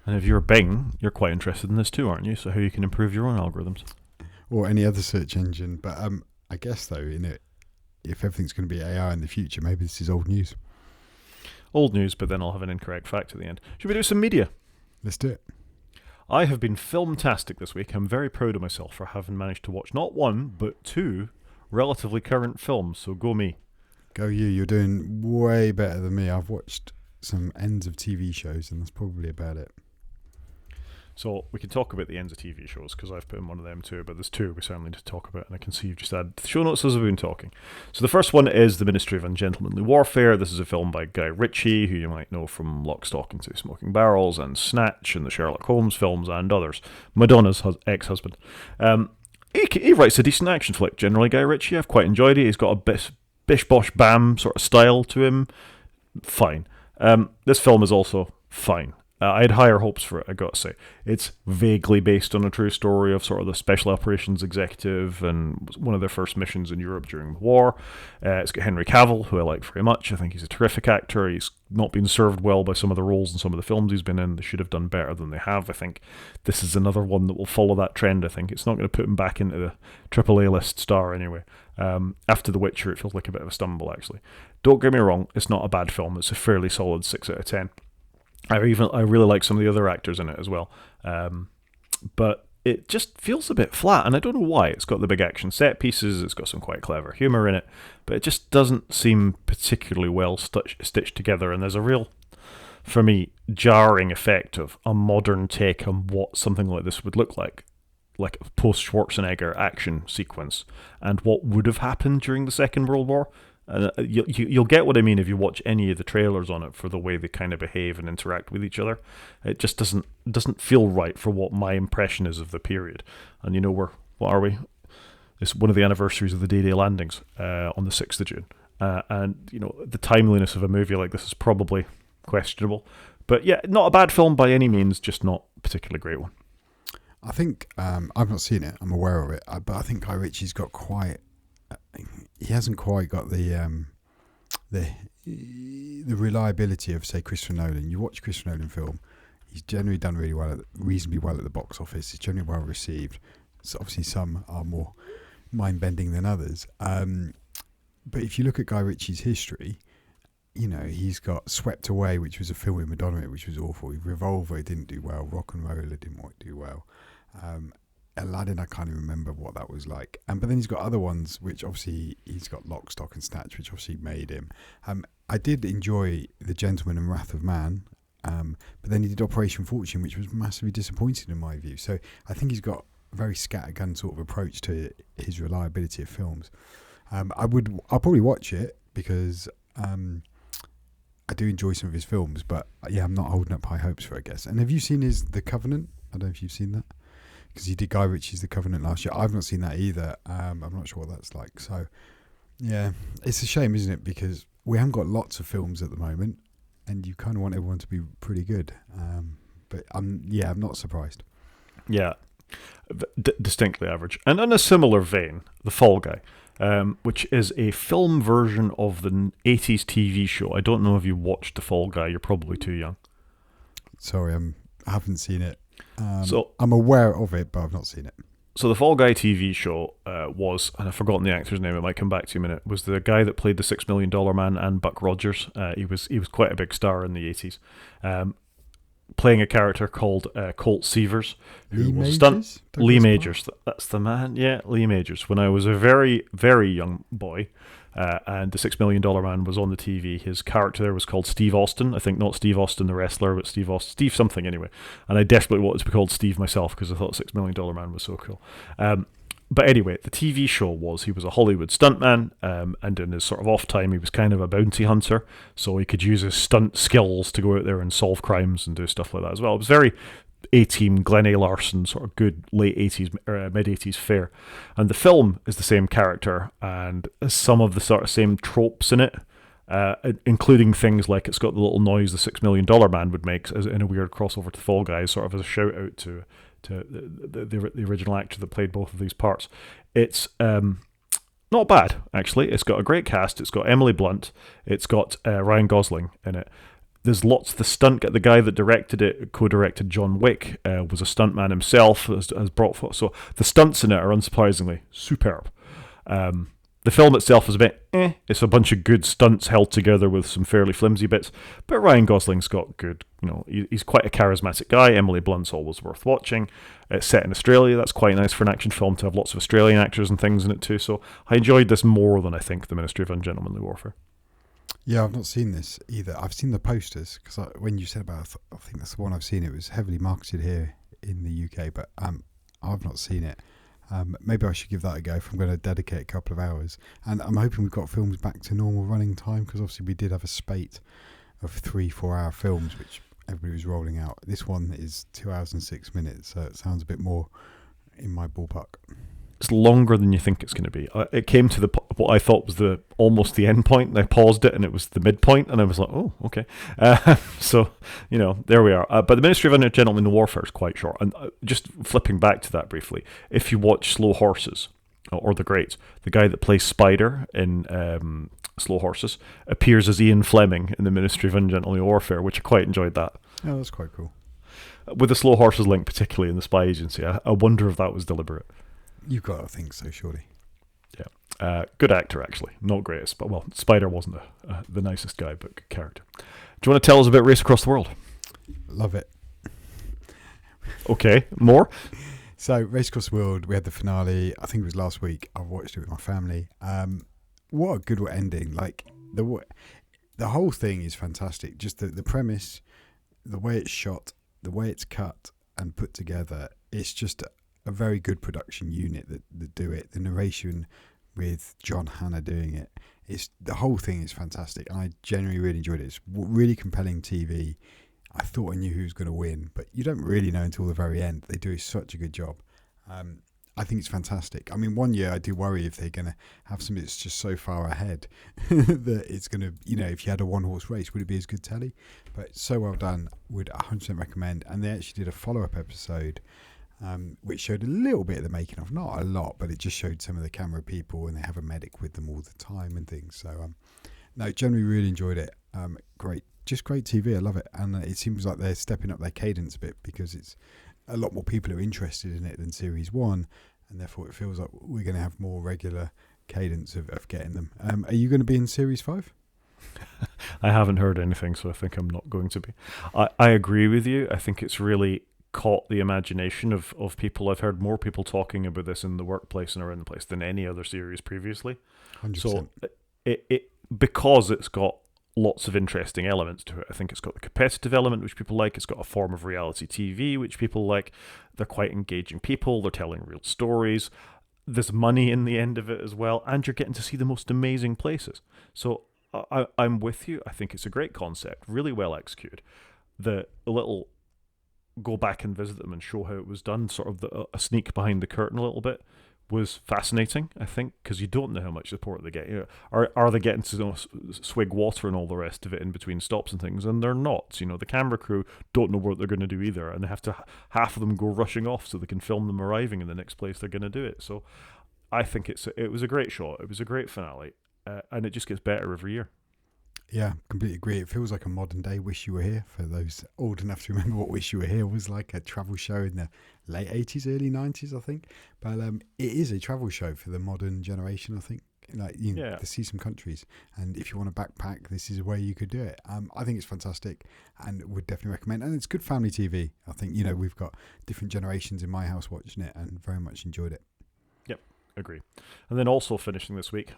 And if you're Bing, you're quite interested in this too, aren't you? So how you can improve your own algorithms. Or any other search engine. But I guess, though, if everything's going to be AI in the future, maybe this is old news. Old news, but then I'll have an incorrect fact at the end. Should we do some media? Let's do it. I have been filmtastic this week. I'm very proud of myself for having managed to watch not one, but two relatively current films. So go me. Go you. You're doing way better than me. I've watched some ends of TV shows, and that's probably about it. So we can talk about the ends of TV shows because I've put in one of them too, but there's two we certainly need to talk about, and I can see you've just added the show notes as we've been talking. So the first one is The Ministry of Ungentlemanly Warfare. This is a film by Guy Ritchie, who you might know from Lock, Stock and Two Smoking Barrels and Snatch and the Sherlock Holmes films and others. Madonna's ex-husband. He writes a decent action flick, generally, Guy Ritchie. I've quite enjoyed it. He's got a bish-bosh-bam sort of style to him. Fine. This film is also fine. I had higher hopes for it, I got to say. It's vaguely based on a true story of sort of the special operations executive and one of their first missions in Europe during the war. It's got Henry Cavill, who I like very much. I think he's a terrific actor. He's not been served well by some of the roles in some of the films he's been in. They should have done better than they have. I think this is another one that will follow that trend, I think. It's not going to put him back into the AAA list star anyway. After The Witcher, it feels like a bit of a stumble, actually. Don't get me wrong, it's not a bad film. It's a fairly solid 6 out of 10. I really like some of the other actors in it as well. But it just feels a bit flat, and I don't know why. It's got the big action set pieces, it's got some quite clever humour in it, but it just doesn't seem particularly well stitched together, and there's a real, for me, jarring effect of a modern take on what something like this would look like a post-Schwarzenegger action sequence, and what would have happened during the Second World War. You'll get what I mean if you watch any of the trailers on it for the way they kind of behave and interact with each other. It just doesn't feel right for what my impression is of the period. And what are we? It's one of the anniversaries of the D-Day landings on the 6th of June. And the timeliness of a movie like this is probably questionable. But yeah, not a bad film by any means, just not a particularly great one. I think I've not seen it. I'm aware of it, but I think Guy Ritchie's got he hasn't quite got the reliability of, say, Christopher Nolan. You watch Christopher Nolan film, he's generally done reasonably well at the box office. It's generally well received. So obviously some are more mind-bending than others. But if you look at Guy Ritchie's history, he's got Swept Away, which was a film with Madonna, which was awful. Revolver didn't do well. Rock and Roller didn't do well. Aladdin, I can't even remember what that was like. But then he's got other ones, which obviously he's got Lock, Stock and Snatch, which obviously made him. I did enjoy The Gentleman and Wrath of Man, but then he did Operation Fortune, which was massively disappointing in my view. So I think he's got a very scattergun sort of approach to his reliability of films. I'll probably watch it because I do enjoy some of his films, but yeah, I'm not holding up high hopes for it, I guess. And have you seen his The Covenant? I don't know if you've seen that. Because he did Guy Ritchie's The Covenant last year. I've not seen that either. I'm not sure what that's like. So, yeah, it's a shame, isn't it? Because we haven't got lots of films at the moment, and you kind of want everyone to be pretty good. But I'm not surprised. Yeah, distinctly average. And in a similar vein, The Fall Guy, which is a film version of the 80s TV show. I don't know if you watched The Fall Guy. You're probably too young. Sorry, I haven't seen it. So I'm aware of it, but I've not seen it. So the Fall Guy TV show was, and I've forgotten the actor's name, it might come back to you in a minute, was the guy that played the $6 Million Man and Buck Rogers. He was quite a big star in the 80s. Playing a character called Colt Seavers, who was a stunt. Lee Majors, that's the man. Yeah, Lee Majors. When I was a very, very young boy, and the $6 Million Man was on the TV, his character there was called Steve Austin. I think not Steve Austin the wrestler, but Steve something anyway. And I desperately wanted to be called Steve myself because I thought $6 Million Man was so cool. But anyway, the TV show was he was a Hollywood stuntman, and in his sort of off time, he was kind of a bounty hunter, so he could use his stunt skills to go out there and solve crimes and do stuff like that as well. It was very A-Team, Glenn A. Larson, sort of good late 80s, mid 80s fare. And the film is the same character and some of the sort of same tropes in it, including things like it's got the little noise the $6 million man would make in a weird crossover to Fall Guys, sort of as a shout out to the original actor that played both of these parts. It's not bad, actually. It's got a great cast. It's got Emily Blunt. It's got Ryan Gosling in it. There's lots. The stunt. The guy that directed it, co-directed John Wick, was a stuntman himself. Has brought so the stunts in it are unsurprisingly superb. The film itself is a bit It's a bunch of good stunts held together with some fairly flimsy bits. But Ryan Gosling's got good, he's quite a charismatic guy. Emily Blunt's always worth watching. It's set in Australia. That's quite nice for an action film to have lots of Australian actors and things in it too. So I enjoyed this more than I think The Ministry of Ungentlemanly Warfare. Yeah, I've not seen this either. I've seen the posters because when you said about it, I think that's the one I've seen. It was heavily marketed here in the UK, but I've not seen it. Maybe I should give that a go if I'm going to dedicate a couple of hours. And I'm hoping we've got films back to normal running time because obviously we did have a spate of 3-4 hour films which everybody was rolling out. This one is 2 hours and 6 minutes, so it sounds a bit more in my ballpark. It's longer than you think it's going to be. It came to what I thought was almost the end point, and I paused it, and it was the midpoint, and I was like, oh, okay. So, there we are. But The Ministry of Ungentlemanly Warfare is quite short. And just flipping back to that briefly, if you watch Slow Horses, or The Great, the guy that plays Spider in Slow Horses appears as Ian Fleming in The Ministry of Ungentlemanly Warfare, which I quite enjoyed that. Oh, that's quite cool. With the Slow Horses link, particularly in the spy agency, I wonder if that was deliberate. You've got to think so, surely. Yeah. Good actor, actually. Not greatest, but Spider wasn't the nicest guy, but good character. Do you want to tell us about Race Across the World? Love it. Okay, more? So, Race Across the World, we had the finale, I think it was last week. I watched it with my family. What a good ending. Like, the whole thing is fantastic. Just the premise, the way it's shot, the way it's cut and put together. It's just a very good production unit that do it. The narration with John Hannah doing it, the whole thing is fantastic. And I genuinely really enjoyed it. It's really compelling TV. I thought I knew who was going to win, but you don't really know until the very end. They do such a good job. I think it's fantastic. I mean, one year I do worry if they're going to have something that's just so far ahead that it's going to, if you had a one-horse race, would it be as good telly? But so well done. Would 100% recommend. And they actually did a follow-up episode which showed a little bit of the making of, not a lot, but it just showed some of the camera people, and they have a medic with them all the time and things. So, no, generally really enjoyed it. Great TV. I love it, and it seems like they're stepping up their cadence a bit because it's a lot more people are interested in it than Series 1, and therefore it feels like we're going to have more regular cadence of getting them. Are you going to be in Series 5? I haven't heard anything, so I think I'm not going to be. I agree with you. I think it's really caught the imagination of people. I've heard more people talking about this in the workplace and around the place than any other series previously. 100%. So it because it's got lots of interesting elements to it. I think it's got the competitive element, which people like. It's got a form of reality TV, which people like. They're quite engaging people. They're telling real stories. There's money in the end of it as well, and you're getting to see the most amazing places. So I'm with you. I think it's a great concept, really well executed. The little go back and visit them and show how it was done, sort of a sneak behind the curtain a little bit, was fascinating, I think, because you don't know how much support they get. Are they getting to swig water and all the rest of it in between stops and things? And they're not. The camera crew don't know what they're going to do either, and they have to half of them go rushing off so they can film them arriving in the next place they're going to do it. So I think it was a great shot. It was a great finale, and it just gets better every year. Yeah, completely agree. It feels like a modern day Wish You Were Here for those old enough to remember what Wish You Were Here was like, a travel show in the late 80s, early 90s, I think. But it is a travel show for the modern generation, I think. To see some countries. And if you want to backpack, this is a way you could do it. I think it's fantastic and would definitely recommend. And it's good family TV. I think, we've got different generations in my house watching it and very much enjoyed it. Yep, agree. And then also finishing this week,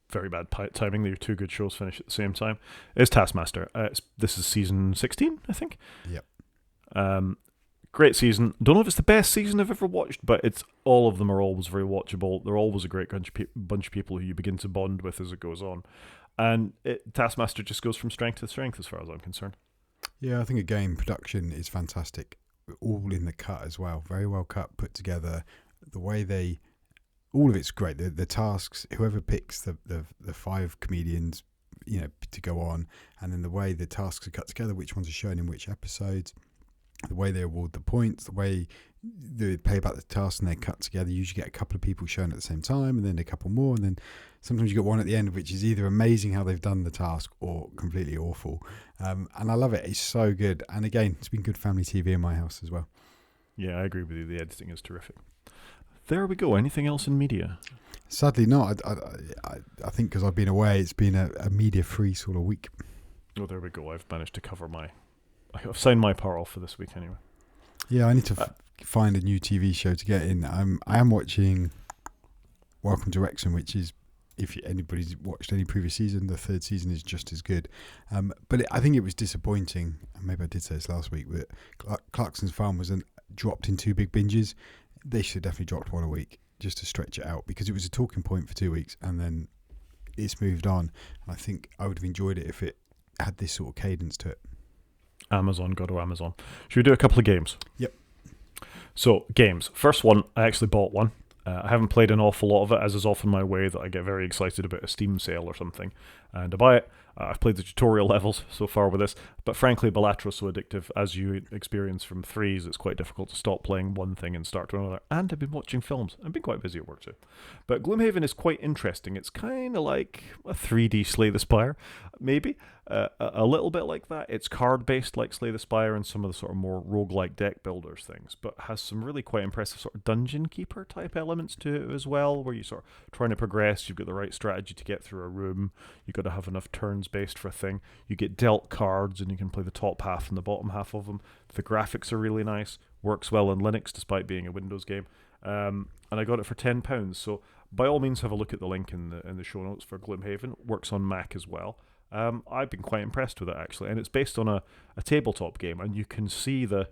very bad timing. There are two good shows finished at the same time. Is Taskmaster. This is season 16, I think. Yep. Great season. Don't know if it's the best season I've ever watched, but it's all of them are always very watchable. They're always a great bunch of people who you begin to bond with as it goes on. And Taskmaster just goes from strength to strength as far as I'm concerned. Yeah, I think again, production is fantastic. All in the cut as well. Very well cut, put together. The way all of it's great. The tasks, whoever picks the 5 comedians, to go on, and then the way the tasks are cut together, which ones are shown in which episodes, the way they award the points, the way they play about the tasks and they're cut together. You usually get a couple of people shown at the same time and then a couple more, and then sometimes you get one at the end, which is either amazing how they've done the task or completely awful. And I love it. It's so good. And again, it's been good family TV in my house as well. Yeah, I agree with you. The editing is terrific. There we go. Anything else in media? Sadly not. I think because I've been away, it's been a media-free sort of week. Oh, there we go. I've managed to cover I've signed my part off for this week anyway. Yeah, I need to find a new TV show to get in. I am watching Welcome to Wrexham, which is, if anybody's watched any previous season, the 3rd season is just as good. But I think it was disappointing, and maybe I did say this last week, but Clarkson's Farm was dropped in 2 big binges. They should have definitely dropped one a week just to stretch it out, because it was a talking point for 2 weeks and then it's moved on. I think I would have enjoyed it if it had this sort of cadence to it. Amazon, go to Amazon. Should we do a couple of games? Yep. So, games. First one, I actually bought one. I haven't played an awful lot of it, as is often my way that I get very excited about a Steam sale or something, and I buy it. I've played the tutorial levels so far with this, but frankly, Balatro is so addictive, as you experience from Threes, it's quite difficult to stop playing one thing and start to another. And I've been watching films. I've been quite busy at work too. But Gloomhaven is quite interesting. It's kind of like a 3D Slay the Spire, maybe. A little bit like that. It's card-based like Slay the Spire and some of the sort of more roguelike deck builders things, but has some really quite impressive sort of dungeon keeper type elements to it as well, where you're sort of trying to progress, you've got the right strategy to get through a room, you've got to have enough turns based for a thing, you get dealt cards and you can play the top half and the bottom half of them. The graphics are really nice, works well on Linux despite being a Windows game, and I got it for £10, so by all means have a look at the link in the show notes for Gloomhaven. Works on Mac as well. I've been quite impressed with it actually, and it's based on a tabletop game, and you can see the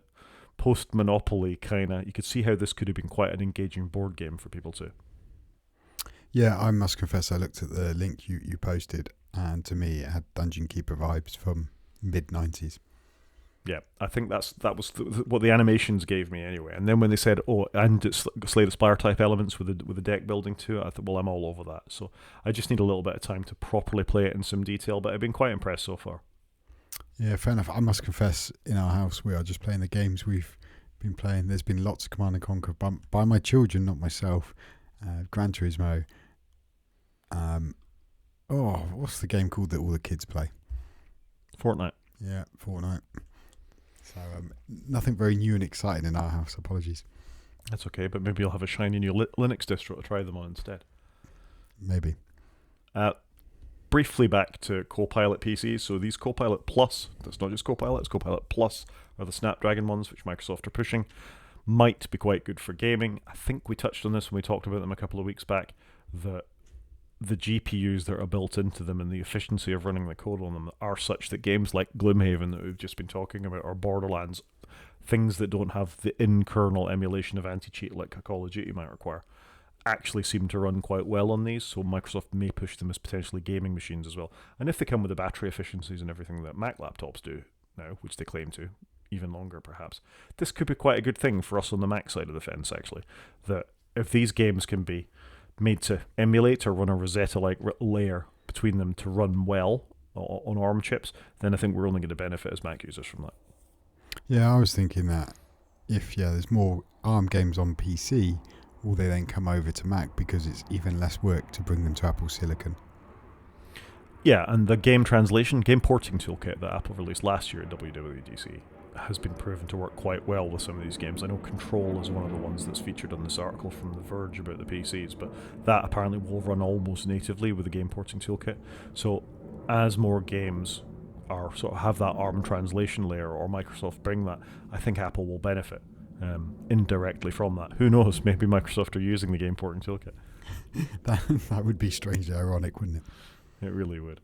post-Monopoly kind of, you could see how this could have been quite an engaging board game for people too. Yeah, I must confess I looked at the link you posted, and to me it had Dungeon Keeper vibes from mid-90s. Yeah, I think that was what the animations gave me anyway. And then when they said, "Oh, and it's Slay the Spire type elements with the deck building too," I thought, well, I'm all over that. So I just need a little bit of time to properly play it in some detail. But I've been quite impressed so far. Yeah, fair enough. I must confess, in our house we are just playing the games we've been playing. There's been lots of Command and Conquer by my children, not myself. Gran Turismo. What's the game called that all the kids play? Fortnite. Yeah, Fortnite. So nothing very new and exciting in our house. Apologies. That's okay, but maybe you'll have a shiny new Linux distro to try them on instead. Maybe. Briefly back to Copilot PCs. So these Copilot Plus, that's not just Copilot, it's Copilot Plus, are the Snapdragon ones, which Microsoft are pushing. Might be quite good for gaming. I think we touched on this when we talked about them a couple of weeks back, that the GPUs that are built into them and the efficiency of running the code on them are such that games like Gloomhaven that we've just been talking about, or Borderlands, things that don't have the in-kernel emulation of anti-cheat like a Call of Duty might require, actually seem to run quite well on these, so Microsoft may push them as potentially gaming machines as well. And if they come with the battery efficiencies and everything that Mac laptops do now, which they claim to, even longer perhaps, this could be quite a good thing for us on the Mac side of the fence actually, that if these games can be made to emulate or run a Rosetta-like layer between them to run well on ARM chips, then I think we're only going to benefit as Mac users from that. Yeah, I was thinking that if there's more ARM games on PC, will they then come over to Mac because it's even less work to bring them to Apple Silicon? Yeah, and the game porting toolkit that Apple released last year at WWDC has been proven to work quite well with some of these games. I know Control is one of the ones that's featured on this article from The Verge about the PCs, but that apparently will run almost natively with the game porting toolkit. So as more games are sort of have that ARM translation layer, or Microsoft bring that, I think Apple will benefit indirectly from that. Who knows? Maybe Microsoft are using the game porting toolkit. that would be strangely ironic, wouldn't it? It really would.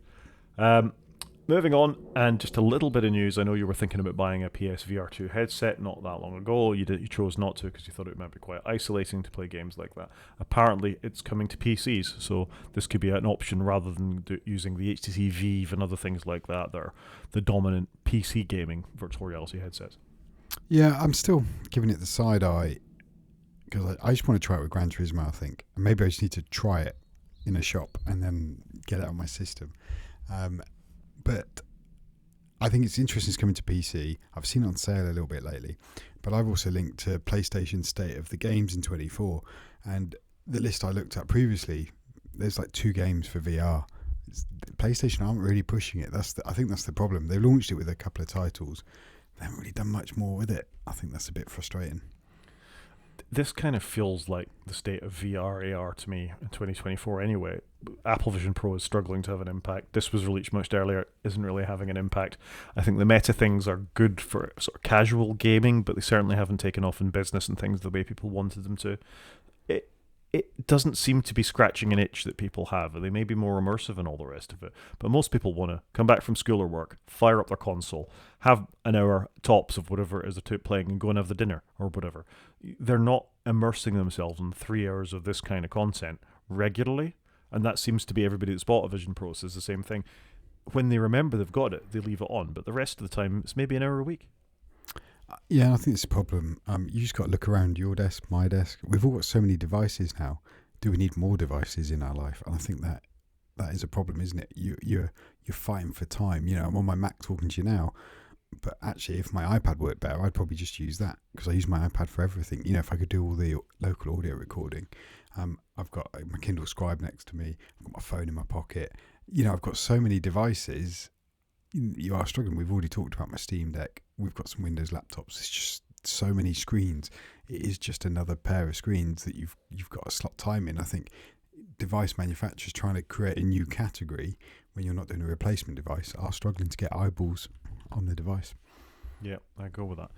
Moving on, and just a little bit of news. I know you were thinking about buying a PSVR 2 headset not that long ago. You chose not to because you thought it might be quite isolating to play games like that. Apparently, it's coming to PCs, so this could be an option rather than using the HTC Vive and other things like that. That are the dominant PC gaming virtual reality headsets. Yeah, I'm still giving it the side eye because I just want to try it with Gran Turismo, I think. And maybe I just need to try it in a shop and then get it on my system. But I think it's interesting it's coming to PC. I've seen it on sale a little bit lately, but I've also linked to PlayStation State of the Games in 24, and the list I looked at previously, there's like 2 games for VR. PlayStation aren't really pushing it. I think that's the problem. They launched it with a couple of titles. They haven't really done much more with it. I think that's a bit frustrating. This kind of feels like the state of VR AR to me in 2024 anyway. Apple Vision Pro is struggling to have an impact. This was released much earlier, isn't really having an impact. I think the Meta things are good for sort of casual gaming, but they certainly haven't taken off in business and things the way people wanted them to. It doesn't seem to be scratching an itch that people have. They may be more immersive and all the rest of it, but most people want to come back from school or work, fire up their console, have an hour tops of whatever it is they're playing, and go and have the dinner or whatever. They're not immersing themselves in 3 hours of this kind of content regularly, and that seems to be everybody that's bought a Vision Pro says the same thing. When they remember they've got it, they leave it on, but the rest of the time it's maybe an hour a week. Yeah, I think it's a problem. You just got to look around your desk, my desk. We've all got so many devices now. Do we need more devices in our life? And I think that is a problem, isn't it? You're fighting for time. You know, I'm on my Mac talking to you now, but actually, if my iPad worked better, I'd probably just use that because I use my iPad for everything. You know, if I could do all the local audio recording, I've got my Kindle Scribe next to me. I've got my phone in my pocket. You know, I've got so many devices. You are struggling. We've already talked about my Steam Deck. We've got some Windows laptops. It's just so many screens. It is just another pair of screens that you've got to slot time in. I think device manufacturers trying to create a new category when you're not doing a replacement device are struggling to get eyeballs on the device. Yeah, I go with that.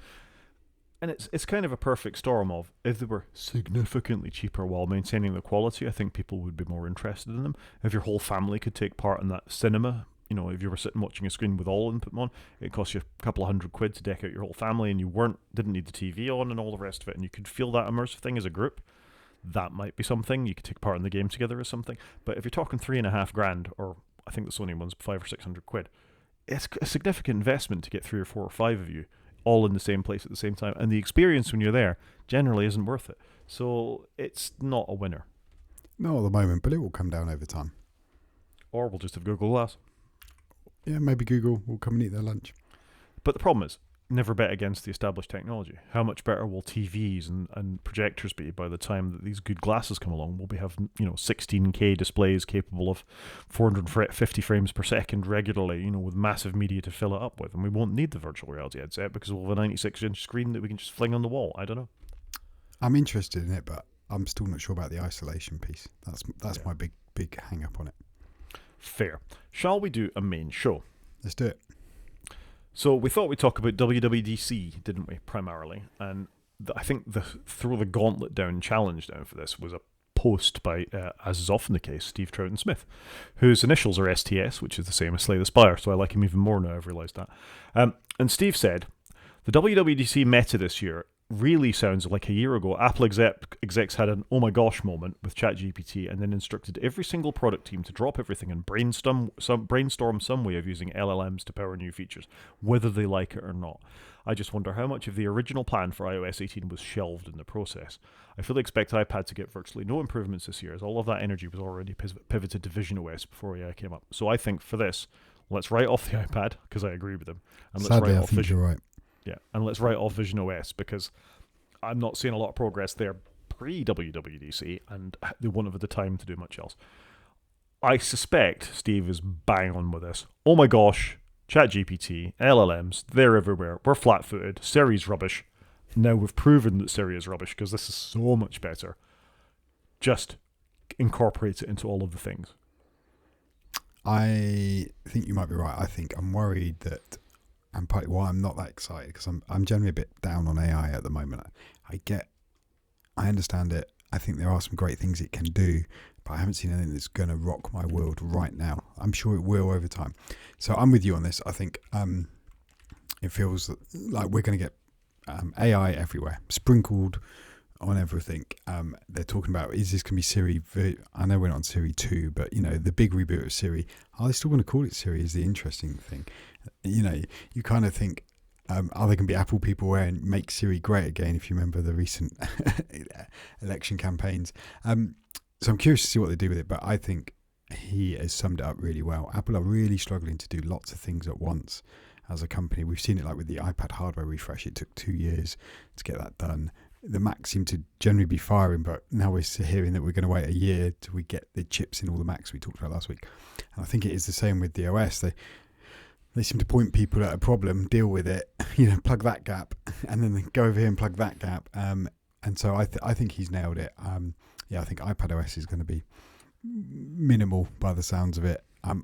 And it's kind of a perfect storm of, if they were significantly cheaper while maintaining the quality, I think people would be more interested in them. If your whole family could take part in that cinema, you know, if you were sitting watching a screen with all input on, it cost you a couple of £100 to deck out your whole family, and you didn't need the TV on and all the rest of it, and you could feel that immersive thing as a group. That might be something. You could take part in the game together as something. But if you're talking $3,500, or I think the Sony one's £500 or £600, it's a significant investment to get 3 or 4 or 5 of you all in the same place at the same time, and the experience when you're there generally isn't worth it. So it's not a winner. Not at the moment, but it will come down over time. Or we'll just have Google Glass. Yeah, maybe Google will come and eat their lunch. But the problem is, never bet against the established technology. How much better will TVs and projectors be by the time that these good glasses come along? We'll be having 16K displays capable of 450 frames per second regularly, with massive media to fill it up with, and we won't need the virtual reality headset because we'll have a 96-inch screen that we can just fling on the wall. I don't know. I'm interested in it, but I'm still not sure about the isolation piece. That's my big hang up on it. Fair. Shall we do a main show? Let's do it. So we thought we'd talk about WWDC, didn't we, primarily? And I think the throw the gauntlet down challenge down for this was a post by, as is often the case, Steve Troughton Smith, whose initials are STS, which is the same as Slay the Spire, so I like him even more now, I've realised that. And Steve said, the WWDC meta this year really sounds like a year ago Apple execs had an oh my gosh moment with ChatGPT and then instructed every single product team to drop everything and brainstorm some way of using LLMs to power new features, whether they like it or not. I just wonder how much of the original plan for iOS 18 was shelved in the process. I fully expect iPad to get virtually no improvements this year, as all of that energy was already pivoted to Vision OS before AI came up. So I think for this, let's write off the iPad, because I agree with him. And let's Sadly, write I off think Vision. you're right. Yeah, and let's write off Vision OS, because I'm not seeing a lot of progress there pre-WWDC, and they won't have the time to do much else. I suspect Steve is bang on with this. Oh my gosh, ChatGPT, LLMs, they're everywhere. We're flat-footed. Siri's rubbish. Now we've proven that Siri is rubbish, because this is so much better. Just incorporate it into all of the things. I think you might be right. I'm worried that, and partly why I'm not that excited, because I'm generally a bit down on AI at the moment. I understand it. I think there are some great things it can do, but I haven't seen anything that's going to rock my world right now. I'm sure it will over time. So I'm with you on this. I think it feels like we're going to get AI everywhere, sprinkled on everything. They're talking about, is this going to be Siri? I know we're not on Siri 2, but, the big reboot of Siri, are they still going to call it Siri is the interesting thing. You kind of think, are they going to be Apple people and make Siri great again, if you remember the recent election campaigns? So I'm curious to see what they do with it, but I think he has summed it up really well. Apple are really struggling to do lots of things at once as a company. We've seen it like with the iPad hardware refresh. It took 2 years to get that done. The Macs seem to generally be firing, but now we're hearing that we're going to wait a year till we get the chips in all the Macs we talked about last week. And I think it is the same with the OS. They seem to point people at a problem, deal with it, plug that gap, and then they go over here and plug that gap. And so I think he's nailed it. I think iPad OS is going to be minimal by the sounds of it. I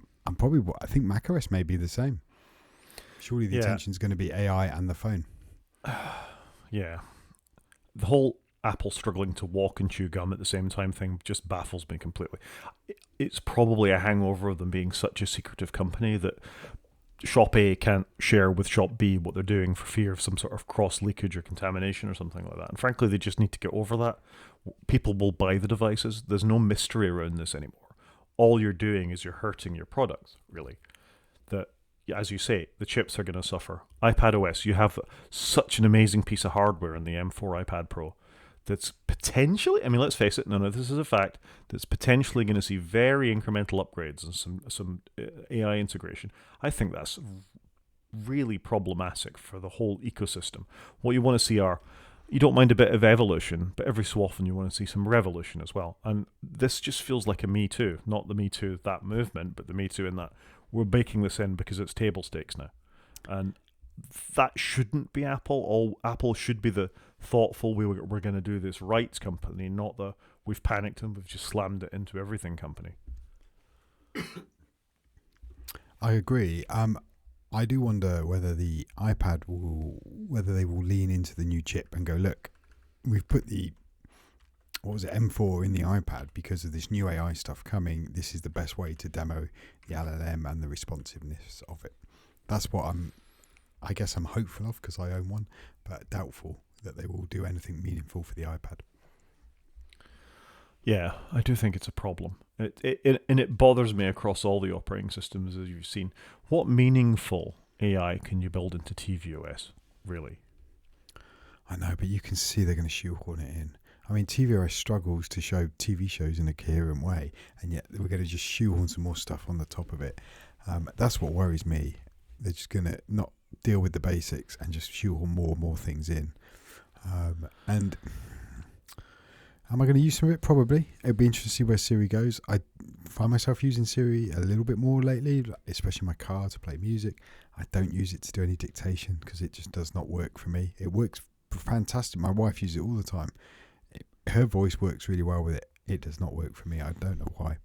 think Mac OS may be the same. Surely the attention is going to be AI and the phone. Yeah. The whole Apple struggling to walk and chew gum at the same time thing just baffles me completely. It's probably a hangover of them being such a secretive company that Shop A can't share with Shop B what they're doing for fear of some sort of cross-leakage or contamination or something like that. And frankly, they just need to get over that. People will buy the devices. There's no mystery around this anymore. All you're doing is you're hurting your products, really. That, as you say, the chips are going to suffer. iPad OS, you have such an amazing piece of hardware in the M4 iPad Pro that's potentially, let's face it, none of this is a fact, that's potentially going to see very incremental upgrades and some AI integration. I think that's really problematic for the whole ecosystem. What you want to see you don't mind a bit of evolution, but every so often you want to see some revolution as well. And this just feels like a Me Too, not the Me Too, that movement, but the Me Too in that we're baking this in because it's table stakes now. And that shouldn't be Apple. Apple should be the thoughtful, we're going to do this right company, not the we've panicked and we've just slammed it into everything company. I agree. I do wonder whether the iPad whether they will lean into the new chip and go, look, we've put the M4 in the iPad because of this new AI stuff coming. This is the best way to demo the LLM and the responsiveness of it. That's what I guess I'm hopeful of because I own one, but doubtful that they will do anything meaningful for the iPad. Yeah, I do think it's a problem. It bothers me across all the operating systems, as you've seen. What meaningful AI can you build into tvOS, really? I know, but you can see they're going to shoehorn it in. tvOS struggles to show TV shows in a coherent way, and yet we're going to just shoehorn some more stuff on the top of it. That's what worries me. They're just going to not deal with the basics and just shoehorn more and more things in. And am I going to use some of it? Probably. It'd be interesting to see where Siri goes. I find myself using Siri a little bit more lately, especially in my car to play music. I don't use it to do any dictation because it just does not work for me. It works fantastic. My wife uses it all the time. Her voice works really well with it. It does not work for me. I don't know why.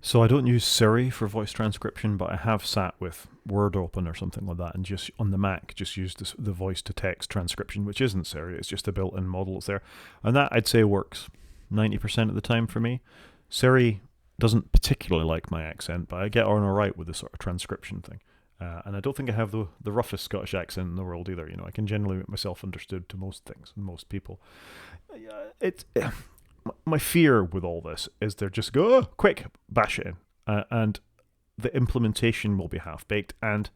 So I don't use Siri for voice transcription, but I have sat with Word open or something like that and just on the Mac just used the voice to text transcription, which isn't Siri. It's just a built-in model that's there. And that I'd say works 90% of the time for me. Siri doesn't particularly like my accent, but I get on all right with the sort of transcription thing. And I don't think I have the roughest Scottish accent in the world either. I can generally make myself understood to most things and most people. My fear with all this is they're just go, oh, quick, bash it in. And the implementation will be half-baked. And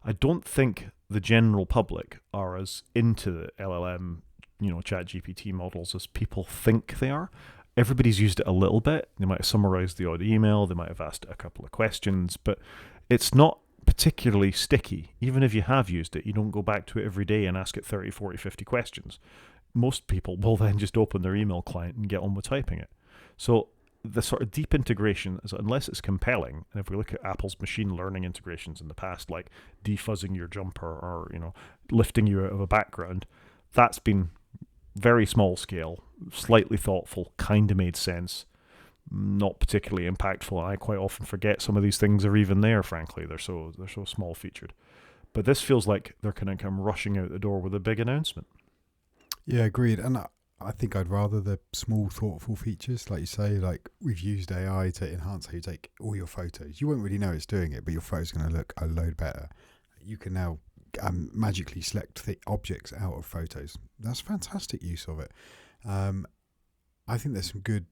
I don't think the general public are as into the LLM, ChatGPT models as people think they are. Everybody's used it a little bit. They might have summarized the odd email. They might have asked it a couple of questions. But it's not particularly sticky. Even if you have used it, you don't go back to it every day and ask it 30, 40, 50 questions. Most people will then just open their email client and get on with typing it. So the sort of deep integration, unless it's compelling, and if we look at Apple's machine learning integrations in the past, like defuzzing your jumper or lifting you out of a background, that's been very small scale, slightly thoughtful, kind of made sense, not particularly impactful. I quite often forget some of these things are even there. Frankly, they're so small featured. But this feels like they're going to come rushing out the door with a big announcement. Yeah, agreed. And I think I'd rather the small, thoughtful features, like you say, like we've used AI to enhance how you take all your photos. You won't really know it's doing it, but your photo's going to look a load better. You can now magically select the objects out of photos. That's fantastic use of it. I think there's some good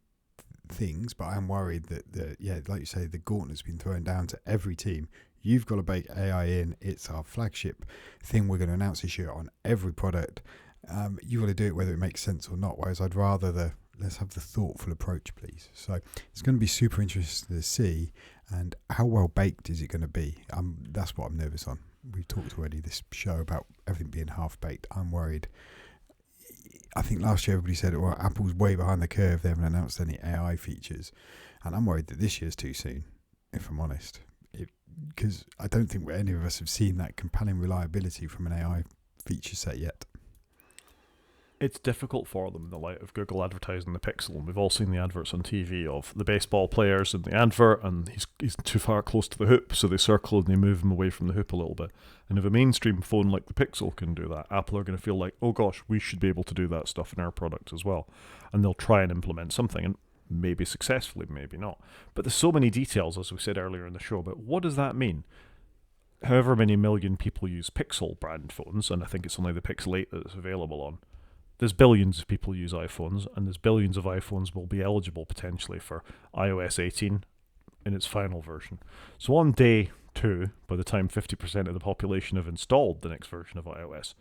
things, but I'm worried that like you say, the gauntlet's been thrown down to every team. You've got to bake AI in. It's our flagship thing we're going to announce this year on every product. You've got to do it whether it makes sense or not. Whereas I'd rather let's have the thoughtful approach, please. So it's going to be super interesting to see, and how well baked is it going to be? That's what I'm nervous on. We've talked already this show about everything being half baked. I'm worried. I think last year everybody said, well, Apple's way behind the curve. They haven't announced any AI features. And I'm worried that this year's too soon, if I'm honest. Because I don't think any of us have seen that compelling reliability from an AI feature set yet. It's difficult for them in the light of Google advertising the Pixel, and we've all seen the adverts on TV of the baseball players in the advert, and he's too far close to the hoop, so they circle and they move him away from the hoop a little bit. And if a mainstream phone like the Pixel can do that, Apple are going to feel like, oh gosh, we should be able to do that stuff in our product as well. And they'll try and implement something, and maybe successfully, maybe not. But there's so many details, as we said earlier in the show, about what does that mean? However many million people use Pixel brand phones, and I think it's only the Pixel 8 that it's available on, there's billions of people use iPhones, and there's billions of iPhones will be eligible potentially for iOS 18 in its final version. So on day 2, by the time 50% of the population have installed the next version of iOS,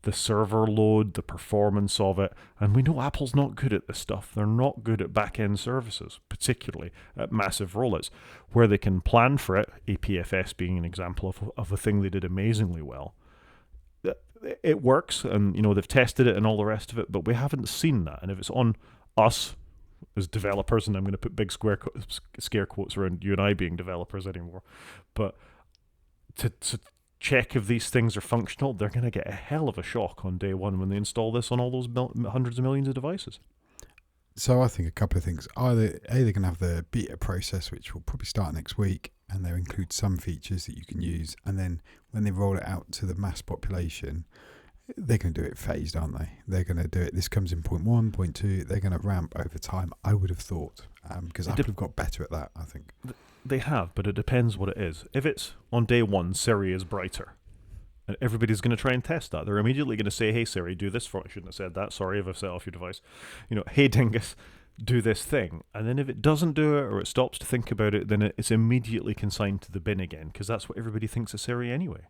the server load, the performance of it, and we know Apple's not good at this stuff. They're not good at back-end services, particularly at massive rollouts, where they can plan for it, APFS being an example of a thing they did amazingly well. It works, and they've tested it and all the rest of it, but we haven't seen that. And if it's on us as developers, and I'm going to put big scare quotes around you and I being developers anymore, but to check if these things are functional, they're going to get a hell of a shock on day one when they install this on all those hundreds of millions of devices. So I think a couple of things. They're going to have the beta process, which will probably start next week, and they'll include some features that you can use. And then when they roll it out to the mass population, they're going to do it phased, aren't they? They're going to do it. This comes in point 1, point 2. They're going to ramp over time, I would have thought, because Apple have got better at that, I think. They have, but it depends what it is. If it's on day 1, Siri is brighter, and everybody's going to try and test that. They're immediately going to say, hey Siri, do this for me. I shouldn't have said that. Sorry if I've set off your device. Hey Dingus, do this thing. And then if it doesn't do it, or it stops to think about it, then it's immediately consigned to the bin again, because that's what everybody thinks of Siri anyway.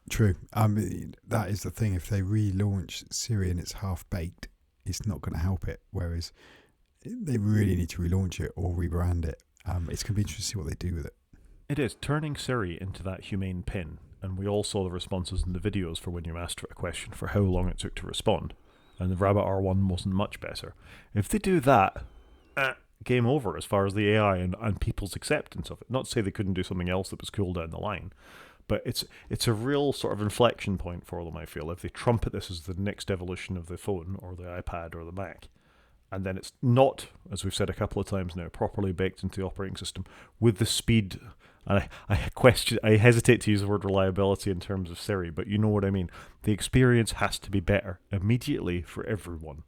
True. That is the thing. If they relaunch Siri and it's half-baked, it's not going to help it. Whereas they really need to relaunch it or rebrand it. It's going to be interesting to see what they do with it. It is. Turning Siri into that humane pin. And we all saw the responses in the videos for when you asked a question for how long it took to respond. And the Rabbit R1 wasn't much better. If they do that, game over as far as the AI and people's acceptance of it. Not to say they couldn't do something else that was cool down the line, but it's a real sort of inflection point for them, I feel. If they trumpet this as the next evolution of the phone or the iPad or the Mac, and then it's not, as we've said a couple of times now, properly baked into the operating system with the speed. And I hesitate to use the word reliability in terms of Siri, but you know what I mean. The experience has to be better immediately for everyone,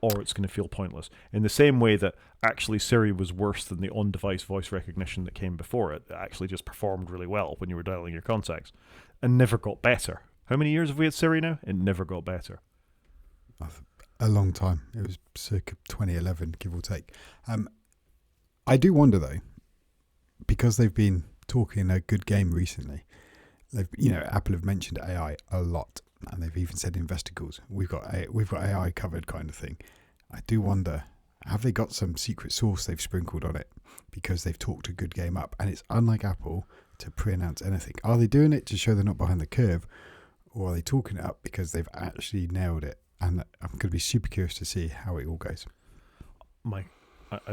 or it's going to feel pointless. In the same way that actually Siri was worse than the on-device voice recognition that came before it. It actually just performed really well when you were dialing your contacts and never got better. How many years have we had Siri now? It never got better. A long time. It was circa 2011, give or take. I do wonder, though, because they've been talking a good game recently. Apple have mentioned AI a lot, and they've even said investigals. We've got AI covered, kind of thing. I do wonder, have they got some secret sauce they've sprinkled on it because they've talked a good game up? And it's unlike Apple to pre-announce anything. Are they doing it to show they're not behind the curve, or are they talking it up because they've actually nailed it? And I'm going to be super curious to see how it all goes.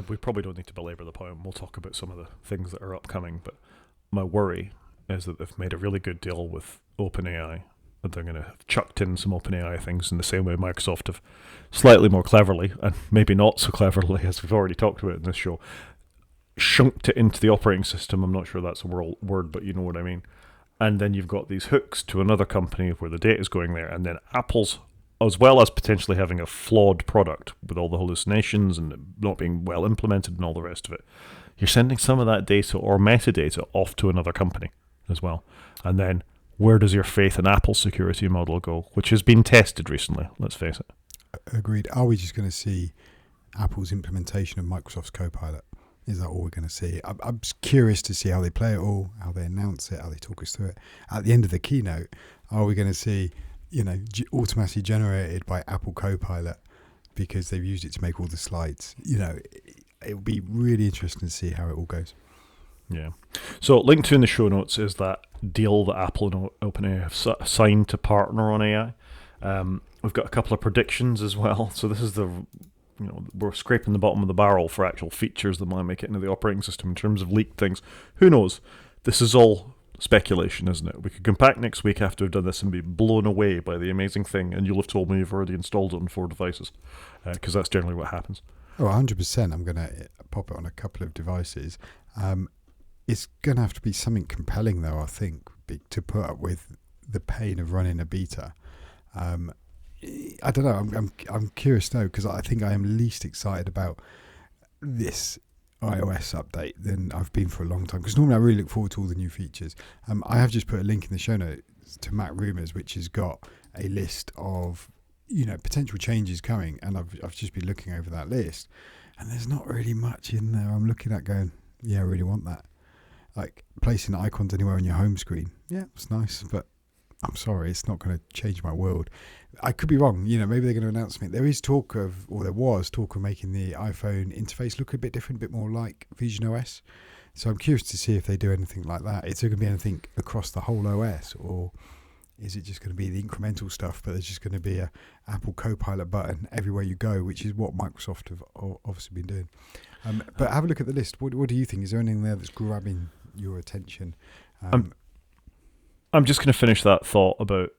We probably don't need to belabor the point. We'll talk about some of the things that are upcoming, but my worry is that they've made a really good deal with OpenAI, that they're going to have chucked in some OpenAI things in the same way Microsoft have slightly more cleverly, and maybe not so cleverly as we've already talked about in this show, shunked it into the operating system. I'm not sure that's a word, but you know what I mean. And then you've got these hooks to another company where the data is going there, and then Apple's as well as potentially having a flawed product with all the hallucinations and not being well implemented and all the rest of it, you're sending some of that data or metadata off to another company as well. And then where does your faith in Apple's security model go, which has been tested recently, let's face it. Agreed. Are we just going to see Apple's implementation of Microsoft's Copilot? Is that all we're going to see? I'm curious to see how they play it all, how they announce it, how they talk us through it. At the end of the keynote, are we going to see, automatically generated by Apple Copilot because they've used it to make all the slides? It will be really interesting to see how it all goes. Yeah. So linked to in the show notes is that deal that Apple and OpenAI have signed to partner on AI. We've got a couple of predictions as well. So this is we're scraping the bottom of the barrel for actual features that might make it into the operating system in terms of leaked things. Who knows? This is all speculation, isn't it? We could come back next week after we've done this and be blown away by the amazing thing, and you'll have told me you've already installed it on 4 devices, because that's generally what happens. Oh, 100%. I'm going to pop it on a couple of devices. It's going to have to be something compelling, though, I think, to put up with the pain of running a beta. I don't know. I'm curious though, because I think I am least excited about this iOS update than I've been for a long time. Because normally I really look forward to all the new features. I have just put a link in the show notes to Mac Rumours, which has got a list of potential changes coming, and I've just been looking over that list, and there's not really much in there. I'm looking at going, yeah, I really want that. Like placing icons anywhere on your home screen. Yeah, it's nice, but I'm sorry, it's not going to change my world. I could be wrong. Maybe they're going to announce something. There was talk of making the iPhone interface look a bit different, a bit more like Vision OS. So I'm curious to see if they do anything like that. Is there going to be anything across the whole OS, or is it just going to be the incremental stuff, but there's just going to be a Apple Copilot button everywhere you go, which is what Microsoft have obviously been doing. But have a look at the list. What do you think? Is there anything there that's grabbing your attention? I'm just going to finish that thought about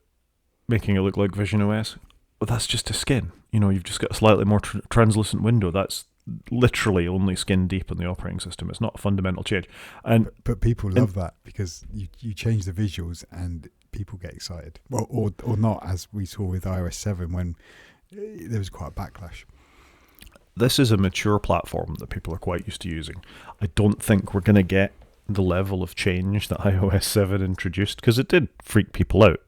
making it look like Vision OS. But that's just a skin. You've just got a slightly more translucent window. That's literally only skin deep in the operating system. It's not a fundamental change. But people love that because you change the visuals and people get excited. Well, or not, as we saw with iOS 7 when there was quite a backlash. This is a mature platform that people are quite used to using. I don't think we're going to get the level of change that iOS 7 introduced, because it did freak people out.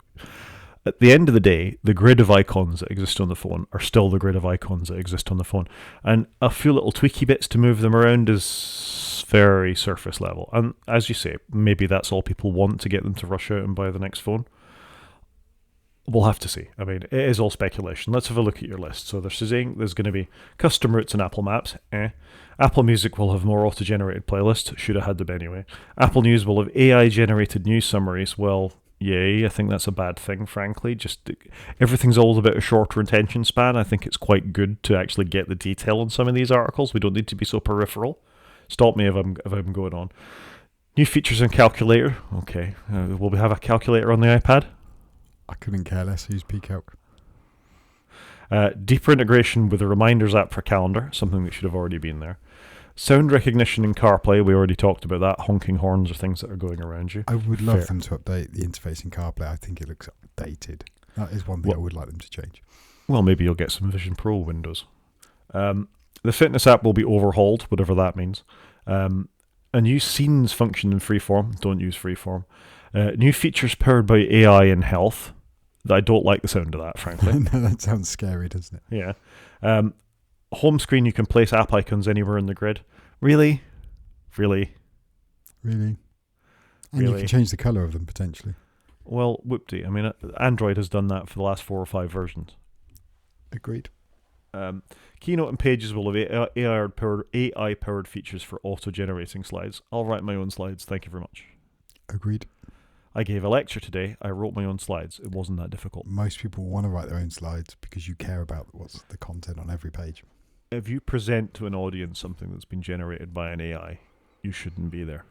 At the end of the day, the grid of icons that exist on the phone are still the grid of icons that exist on the phone. And a few little tweaky bits to move them around is very surface level. And as you say, maybe that's all people want to get them to rush out and buy the next phone. We'll have to see. I mean, it is all speculation. Let's have a look at your list. So they're saying there's going to be custom routes in Apple Maps. Apple Music will have more auto-generated playlists. Should have had them anyway. Apple News will have AI-generated news summaries. Well, yay. I think that's a bad thing, frankly. Just everything's all about a shorter attention span. I think it's quite good to actually get the detail on some of these articles. We don't need to be so peripheral. Stop me if I'm going on. New features in calculator. Okay. Will we have a calculator on the iPad? I couldn't care less. I use pCalc. Deeper integration with the Reminders app for calendar, something that should have already been there. Sound recognition in CarPlay, we already talked about that. Honking horns are things that are going around you. I would love them to update the interface in CarPlay. I think it looks dated. That is one thing I would like them to change. Well, maybe you'll get some Vision Pro windows. The fitness app will be overhauled, whatever that means. A new scenes function in Freeform. Don't use Freeform. New features powered by AI in health. I don't like the sound of that, frankly. No, that sounds scary, doesn't it? Yeah. Home screen, you can place app icons anywhere in the grid. Really? And you can change the colour of them, potentially. Well, whoopty. I mean, Android has done that for the last 4 or 5 versions. Agreed. Keynote and Pages will have AI-powered features for auto-generating slides. I'll write my own slides. Thank you very much. Agreed. I gave a lecture today. I wrote my own slides. It wasn't that difficult. Most people want to write their own slides because you care about what's the content on every page. If you present to an audience something that's been generated by an AI, you shouldn't be there.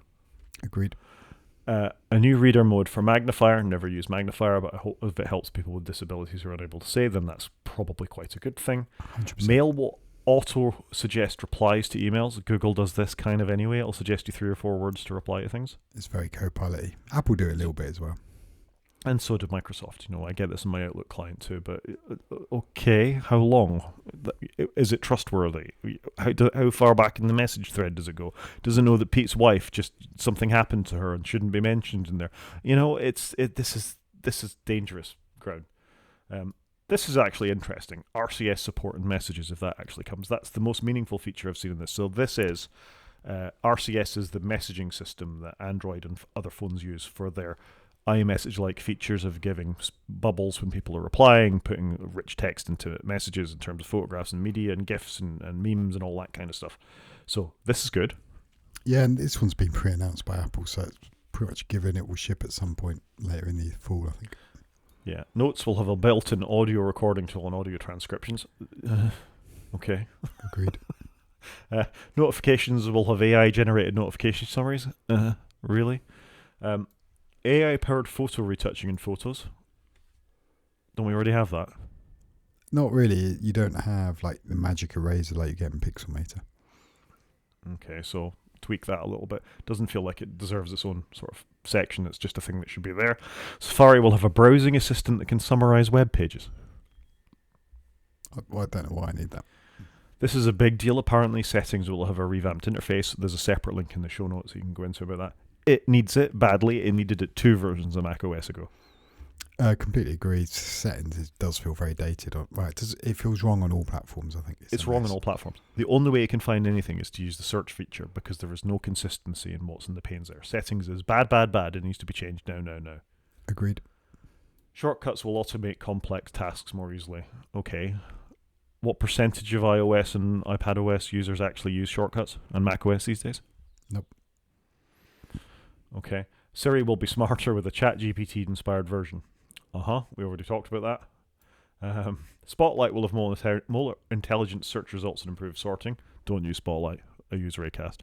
Agreed. A new reader mode for Magnifier. Never use Magnifier, but I hope if it helps people with disabilities who are unable to say, then that's probably quite a good thing. 100%. Mail will auto-suggest replies to emails. Google does this kind of anyway. It'll suggest you 3 or 4 words to reply to things. It's very Copilot-y. Apple do it a little bit as well. And so did Microsoft. I get this in my Outlook client too. But okay, how long? Is it trustworthy? How far back in the message thread does it go? Does it know that Pete's wife just something happened to her and shouldn't be mentioned in there? This is dangerous ground. This is actually interesting. RCS support and messages, if that actually comes, that's the most meaningful feature I've seen in this. So this is RCS is the messaging system that Android and other phones use for their iMessage-like features of giving bubbles when people are replying, putting rich text into messages in terms of photographs and media and GIFs and memes and all that kind of stuff. So this is good. Yeah, and this one's been pre-announced by Apple, so it's pretty much given it will ship at some point later in the fall, I think. Yeah. Notes will have a built-in audio recording tool and audio transcriptions. Okay. Agreed. Notifications will have AI-generated notification summaries. Really? AI-powered photo retouching in photos. Don't we already have that? Not really. You don't have like the magic eraser like you get in Pixelmator. Okay, so tweak that a little bit. Doesn't feel like it deserves its own sort of section. It's just a thing that should be there. Safari will have a browsing assistant that can summarize web pages. I don't know why I need that. This is a big deal. Apparently, settings will have a revamped interface. There's a separate link in the show notes so you can go into about that. It needs it badly. It needed it 2 versions of macOS ago. Completely agree. Settings it does feel very dated. It feels wrong on all platforms, I think. It's wrong on all platforms. The only way it can find anything is to use the search feature because there is no consistency in what's in the panes there. Settings is bad. It needs to be changed now. Agreed. Shortcuts will automate complex tasks more easily. Okay. What percentage of iOS and iPadOS users actually use shortcuts and macOS these days? Nope. Okay. Siri will be smarter with a ChatGPT inspired version. We already talked about that. Spotlight will have more intelligent search results and improved sorting. Don't use Spotlight. I use Raycast.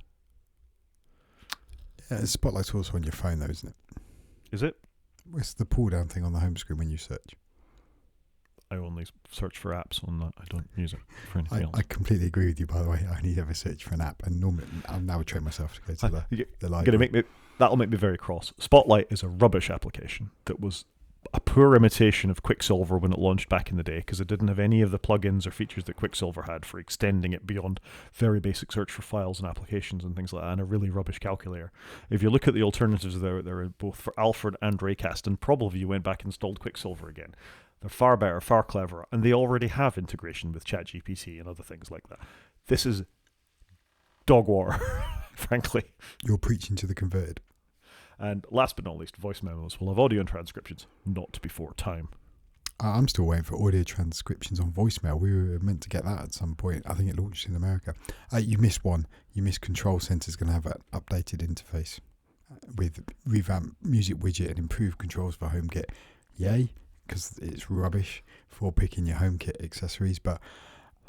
Yeah, Spotlight's also on your phone though, isn't it? Is it? It's the pull down thing on the home screen when you search. I only search for apps on that. I don't use it for anything else. I completely agree with you, by the way. I only ever search for an app, and normally I'll now train myself to go to the library. That'll make me very cross. Spotlight is a rubbish application that was a poor imitation of Quicksilver when it launched back in the day because it didn't have any of the plugins or features that Quicksilver had for extending it beyond very basic search for files and applications and things like that, and a really rubbish calculator. If you look at the alternatives there are both for Alfred and Raycast, and probably you went back and installed Quicksilver again. They're far better, far cleverer, and they already have integration with ChatGPT and other things like that. This is dog water, frankly. You're preaching to the converted. And last but not least, voice memos will have audio and transcriptions, not before time. I'm still waiting for audio transcriptions on voicemail. We were meant to get that at some point. I think it launched in America. You missed one. You missed Control Center's going to have an updated interface with revamped music widget and improved controls for HomeKit. Yay, because it's rubbish for picking your HomeKit accessories. But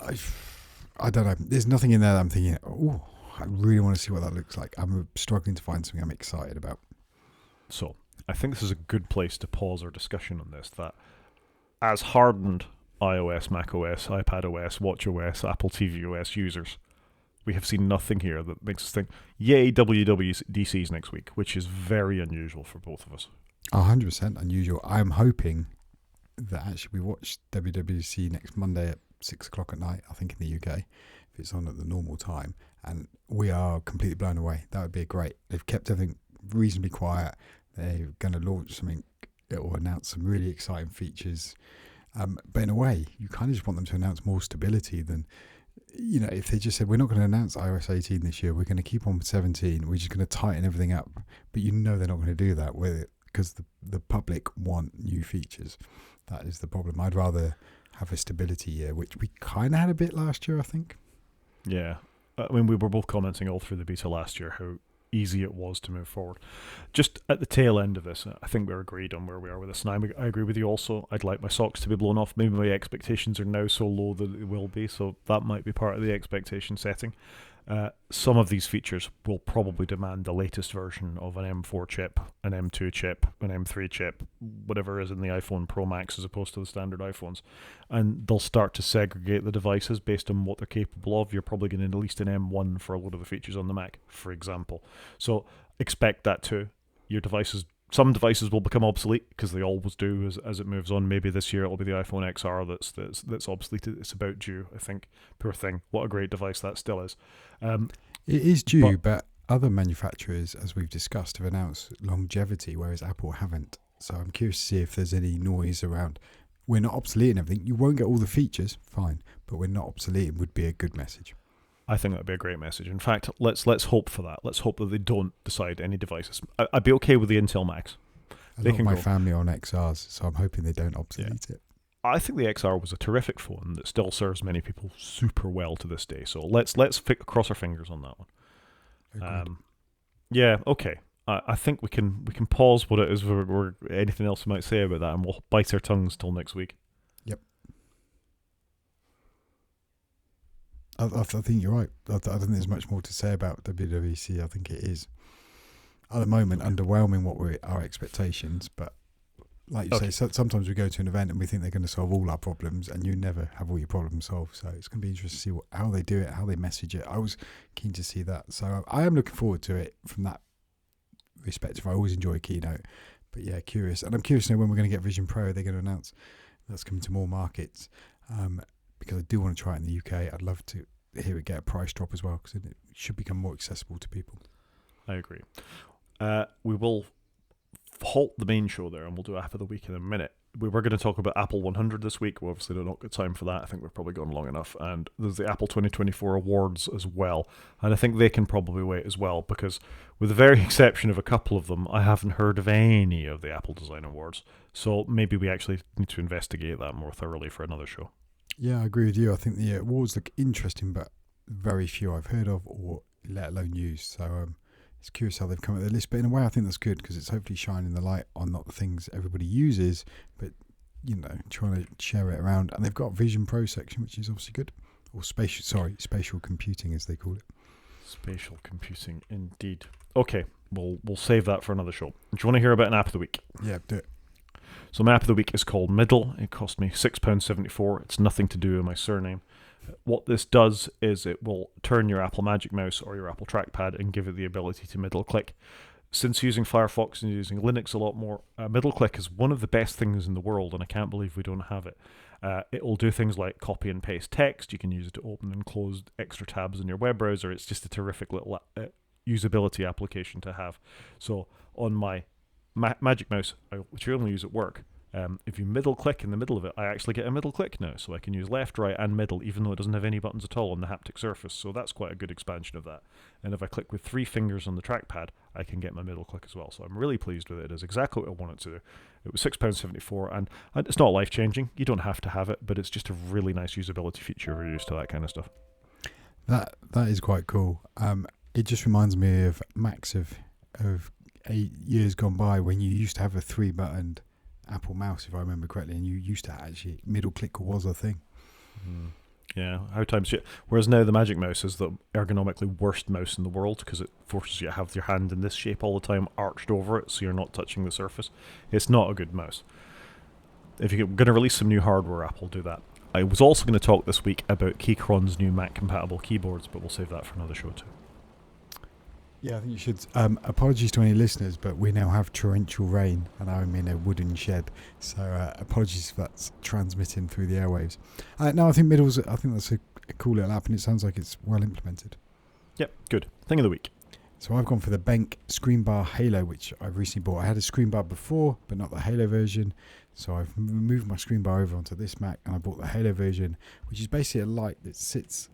I don't know. There's nothing in there that I'm thinking, oh, I really want to see what that looks like. I'm struggling to find something I'm excited about. So I think this is a good place to pause our discussion on this, that as hardened iOS, macOS, iPadOS, watchOS, Apple tvOS users, we have seen nothing here that makes us think, yay, WWDC's next week, which is very unusual for both of us. 100% unusual. I'm hoping that actually we watch WWDC next Monday at 6 o'clock at night, I think in the UK, if it's on at the normal time, and we are completely blown away. That would be great. They've kept everything reasonably quiet. They're going to launch something that will announce some really exciting features. But in a way, you kind of just want them to announce more stability than, if they just said, we're not going to announce iOS 18 this year, we're going to keep on with 17, we're just going to tighten everything up. But they're not going to do that with it because the public want new features. That is the problem. I'd rather have a stability year, which we kind of had a bit last year, I think. Yeah. I mean, we were both commenting all through the beta last year how easy it was to move forward. Just at the tail end of this, I think we're agreed on where we are with this. And I agree with you also. I'd like my socks to be blown off. Maybe my expectations are now so low that it will be, so that might be part of the expectation setting. Some of these features will probably demand the latest version of an M4 chip, an M2 chip, an M3 chip, whatever is in the iPhone Pro Max as opposed to the standard iPhones. And they'll start to segregate the devices based on what they're capable of. You're probably getting at least an M1 for a lot of the features on the Mac, for example. So expect that too. Your devices some devices will become obsolete because they always do as it moves on. Maybe this year it'll be the iPhone XR that's obsolete. It's about due, I think. Poor thing. What a great device that still is. It is due, but other manufacturers, as we've discussed, have announced longevity, whereas Apple haven't. So I'm curious to see if there's any noise around. We're not obsolete and everything. You won't get all the features, fine, but we're not obsolete would be a good message. I think that would be a great message. In fact, let's hope for that. Let's hope that they don't decide any devices. I'd be okay with the Intel Max. They can my family on XRs, so I'm hoping they don't obsolete it. I think the XR was a terrific phone that still serves many people super well to this day. So let's cross our fingers on that one. Yeah, okay. I think we can pause what it is or anything else we might say about that, and we'll bite our tongues till next week. Yep. I think you're right. I don't think there's much more to say about WWDC. I think it is, at the moment, underwhelming what were our expectations. But like you say, sometimes we go to an event and we think they're going to solve all our problems, and you never have all your problems solved. So it's going to be interesting to see how they do it, how they message it. I was keen to see that. So I am looking forward to it from that perspective. I always enjoy a keynote. But yeah, curious. And I'm curious to know when we're going to get Vision Pro. They're going to announce that's coming to more markets. Because I do want to try it in the UK. I'd love to hear it get a price drop as well, because it should become more accessible to people. I agree. We will halt the main show there, and we'll do a half of the week in a minute. We were going to talk about Apple 100 this week. We obviously do not get time for that. I think we've probably gone long enough. And there's the Apple 2024 awards as well. And I think they can probably wait as well, because with the very exception of a couple of them, I haven't heard of any of the Apple Design Awards. So maybe we actually need to investigate that more thoroughly for another show. Yeah, I agree with you. I think the awards look interesting, but very few I've heard of or let alone used. So it's curious how they've come up with the list. But in a way, I think that's good, because it's hopefully shining the light on not the things everybody uses, but, you know, trying to share it around. And they've got a Vision Pro section, which is obviously good. Or spatial computing, as they call it. Spatial computing, indeed. Okay, we'll save that for another show. Do you want to hear about an app of the week? Yeah, do it. So my app of the week is called Middle. It cost me £6.74. It's nothing to do with my surname. What this does is it will turn your Apple Magic Mouse or your Apple Trackpad and give it the ability to middle click. Since using Firefox and using Linux a lot more, middle click is one of the best things in the world, and I can't believe we don't have it. It will do things like copy and paste text. You can use it to open and close extra tabs in your web browser. It's just a terrific little usability application to have. So on my Magic Mouse, which I only use at work, if you middle click in the middle of it, I actually get a middle click now, so I can use left, right, and middle, even though it doesn't have any buttons at all on the haptic surface. So that's quite a good expansion of that. And if I click with 3 fingers on the trackpad, I can get my middle click as well. So I'm really pleased with it. It is exactly what I want it to do. It was £6.74, and it's not life changing. You don't have to have it, but it's just a really nice usability feature if you're used to that kind of stuff. That is quite cool. It just reminds me of Macs of 8 years gone by, when you used to have a 3-buttoned Apple mouse, if I remember correctly, and you used to actually middle click was a thing. Yeah, how times shit. Whereas now the Magic Mouse is the ergonomically worst mouse in the world, because it forces you to have your hand in this shape all the time, arched over it, so you're not touching the surface. It's not a good mouse. If you're going to release some new hardware, Apple, do that. I was also going to talk this week about Keychron's new Mac-compatible keyboards, but we'll save that for another show too. Yeah, I think you should. Apologies to any listeners, but we now have torrential rain, and I'm in a wooden shed. So apologies if that's transmitting through the airwaves. No, I think that's a cool little app, and it sounds like it's well implemented. Yep, good. Thing of the week. So I've gone for the Benk Screenbar Halo, which I've recently bought. I had a Screenbar before, but not the Halo version. So I've moved my Screenbar over onto this Mac, and I bought the Halo version, which is basically a light that sits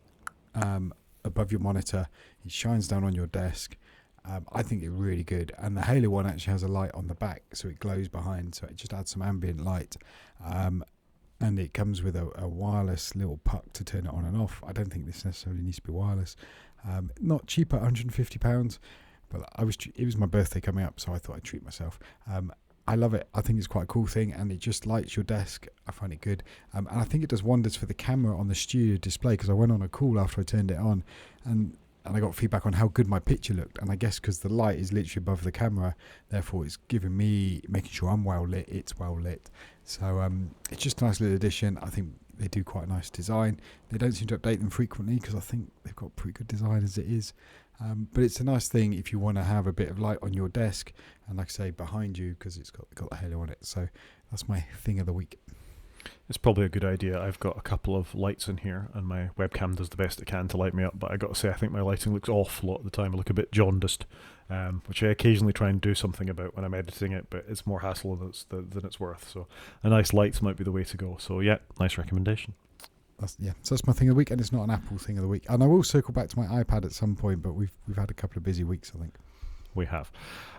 above your monitor. It shines down on your desk. I think it's really good, and the Halo one actually has a light on the back, so it glows behind, so it just adds some ambient light, and it comes with a wireless little puck to turn it on and off. I don't think this necessarily needs to be wireless. Not cheap at £150, but it was my birthday coming up, so I thought I'd treat myself. I love it. I think it's quite a cool thing, and it just lights your desk. I find it good, and I think it does wonders for the camera on the studio display, because I went on a call after I turned it on, and I got feedback on how good my picture looked, and I guess because the light is literally above the camera, therefore it's giving me, making sure I'm well lit, it's well lit. So it's just a nice little addition. I think They do quite a nice design. They don't seem to update them frequently because I think they've got pretty good design as it is. But it's a nice thing if you want to have a bit of light on your desk and, like I say, behind you, because it's got the halo on it. So that's my thing of the week. It's probably a good idea. I've got a couple of lights in here, and my webcam does the best it can to light me up. But I got to say, I think my lighting looks off a lot of the time. I look a bit jaundiced, which I occasionally try and do something about when I'm editing it. But it's more hassle than it's worth. So a nice lights might be the way to go. So yeah, nice recommendation. So that's my thing of the week, and it's not an Apple thing of the week. And I will circle back to my iPad at some point, but we've had a couple of busy weeks, I think. We have.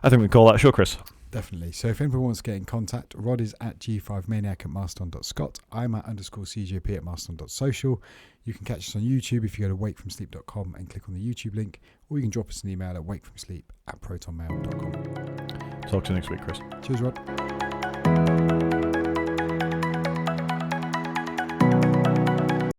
I think we can call that a show, Chris. Definitely. So if anyone wants to get in contact, Rod is at g5maniac@mastodon.scot. I'm at _CJP at mastodon.social. You can catch us on YouTube if you go to wakefromsleep.com and click on the YouTube link, or you can drop us an email at wakefromsleep@protonmail.com. Talk to you next week, Chris. Cheers, Rod.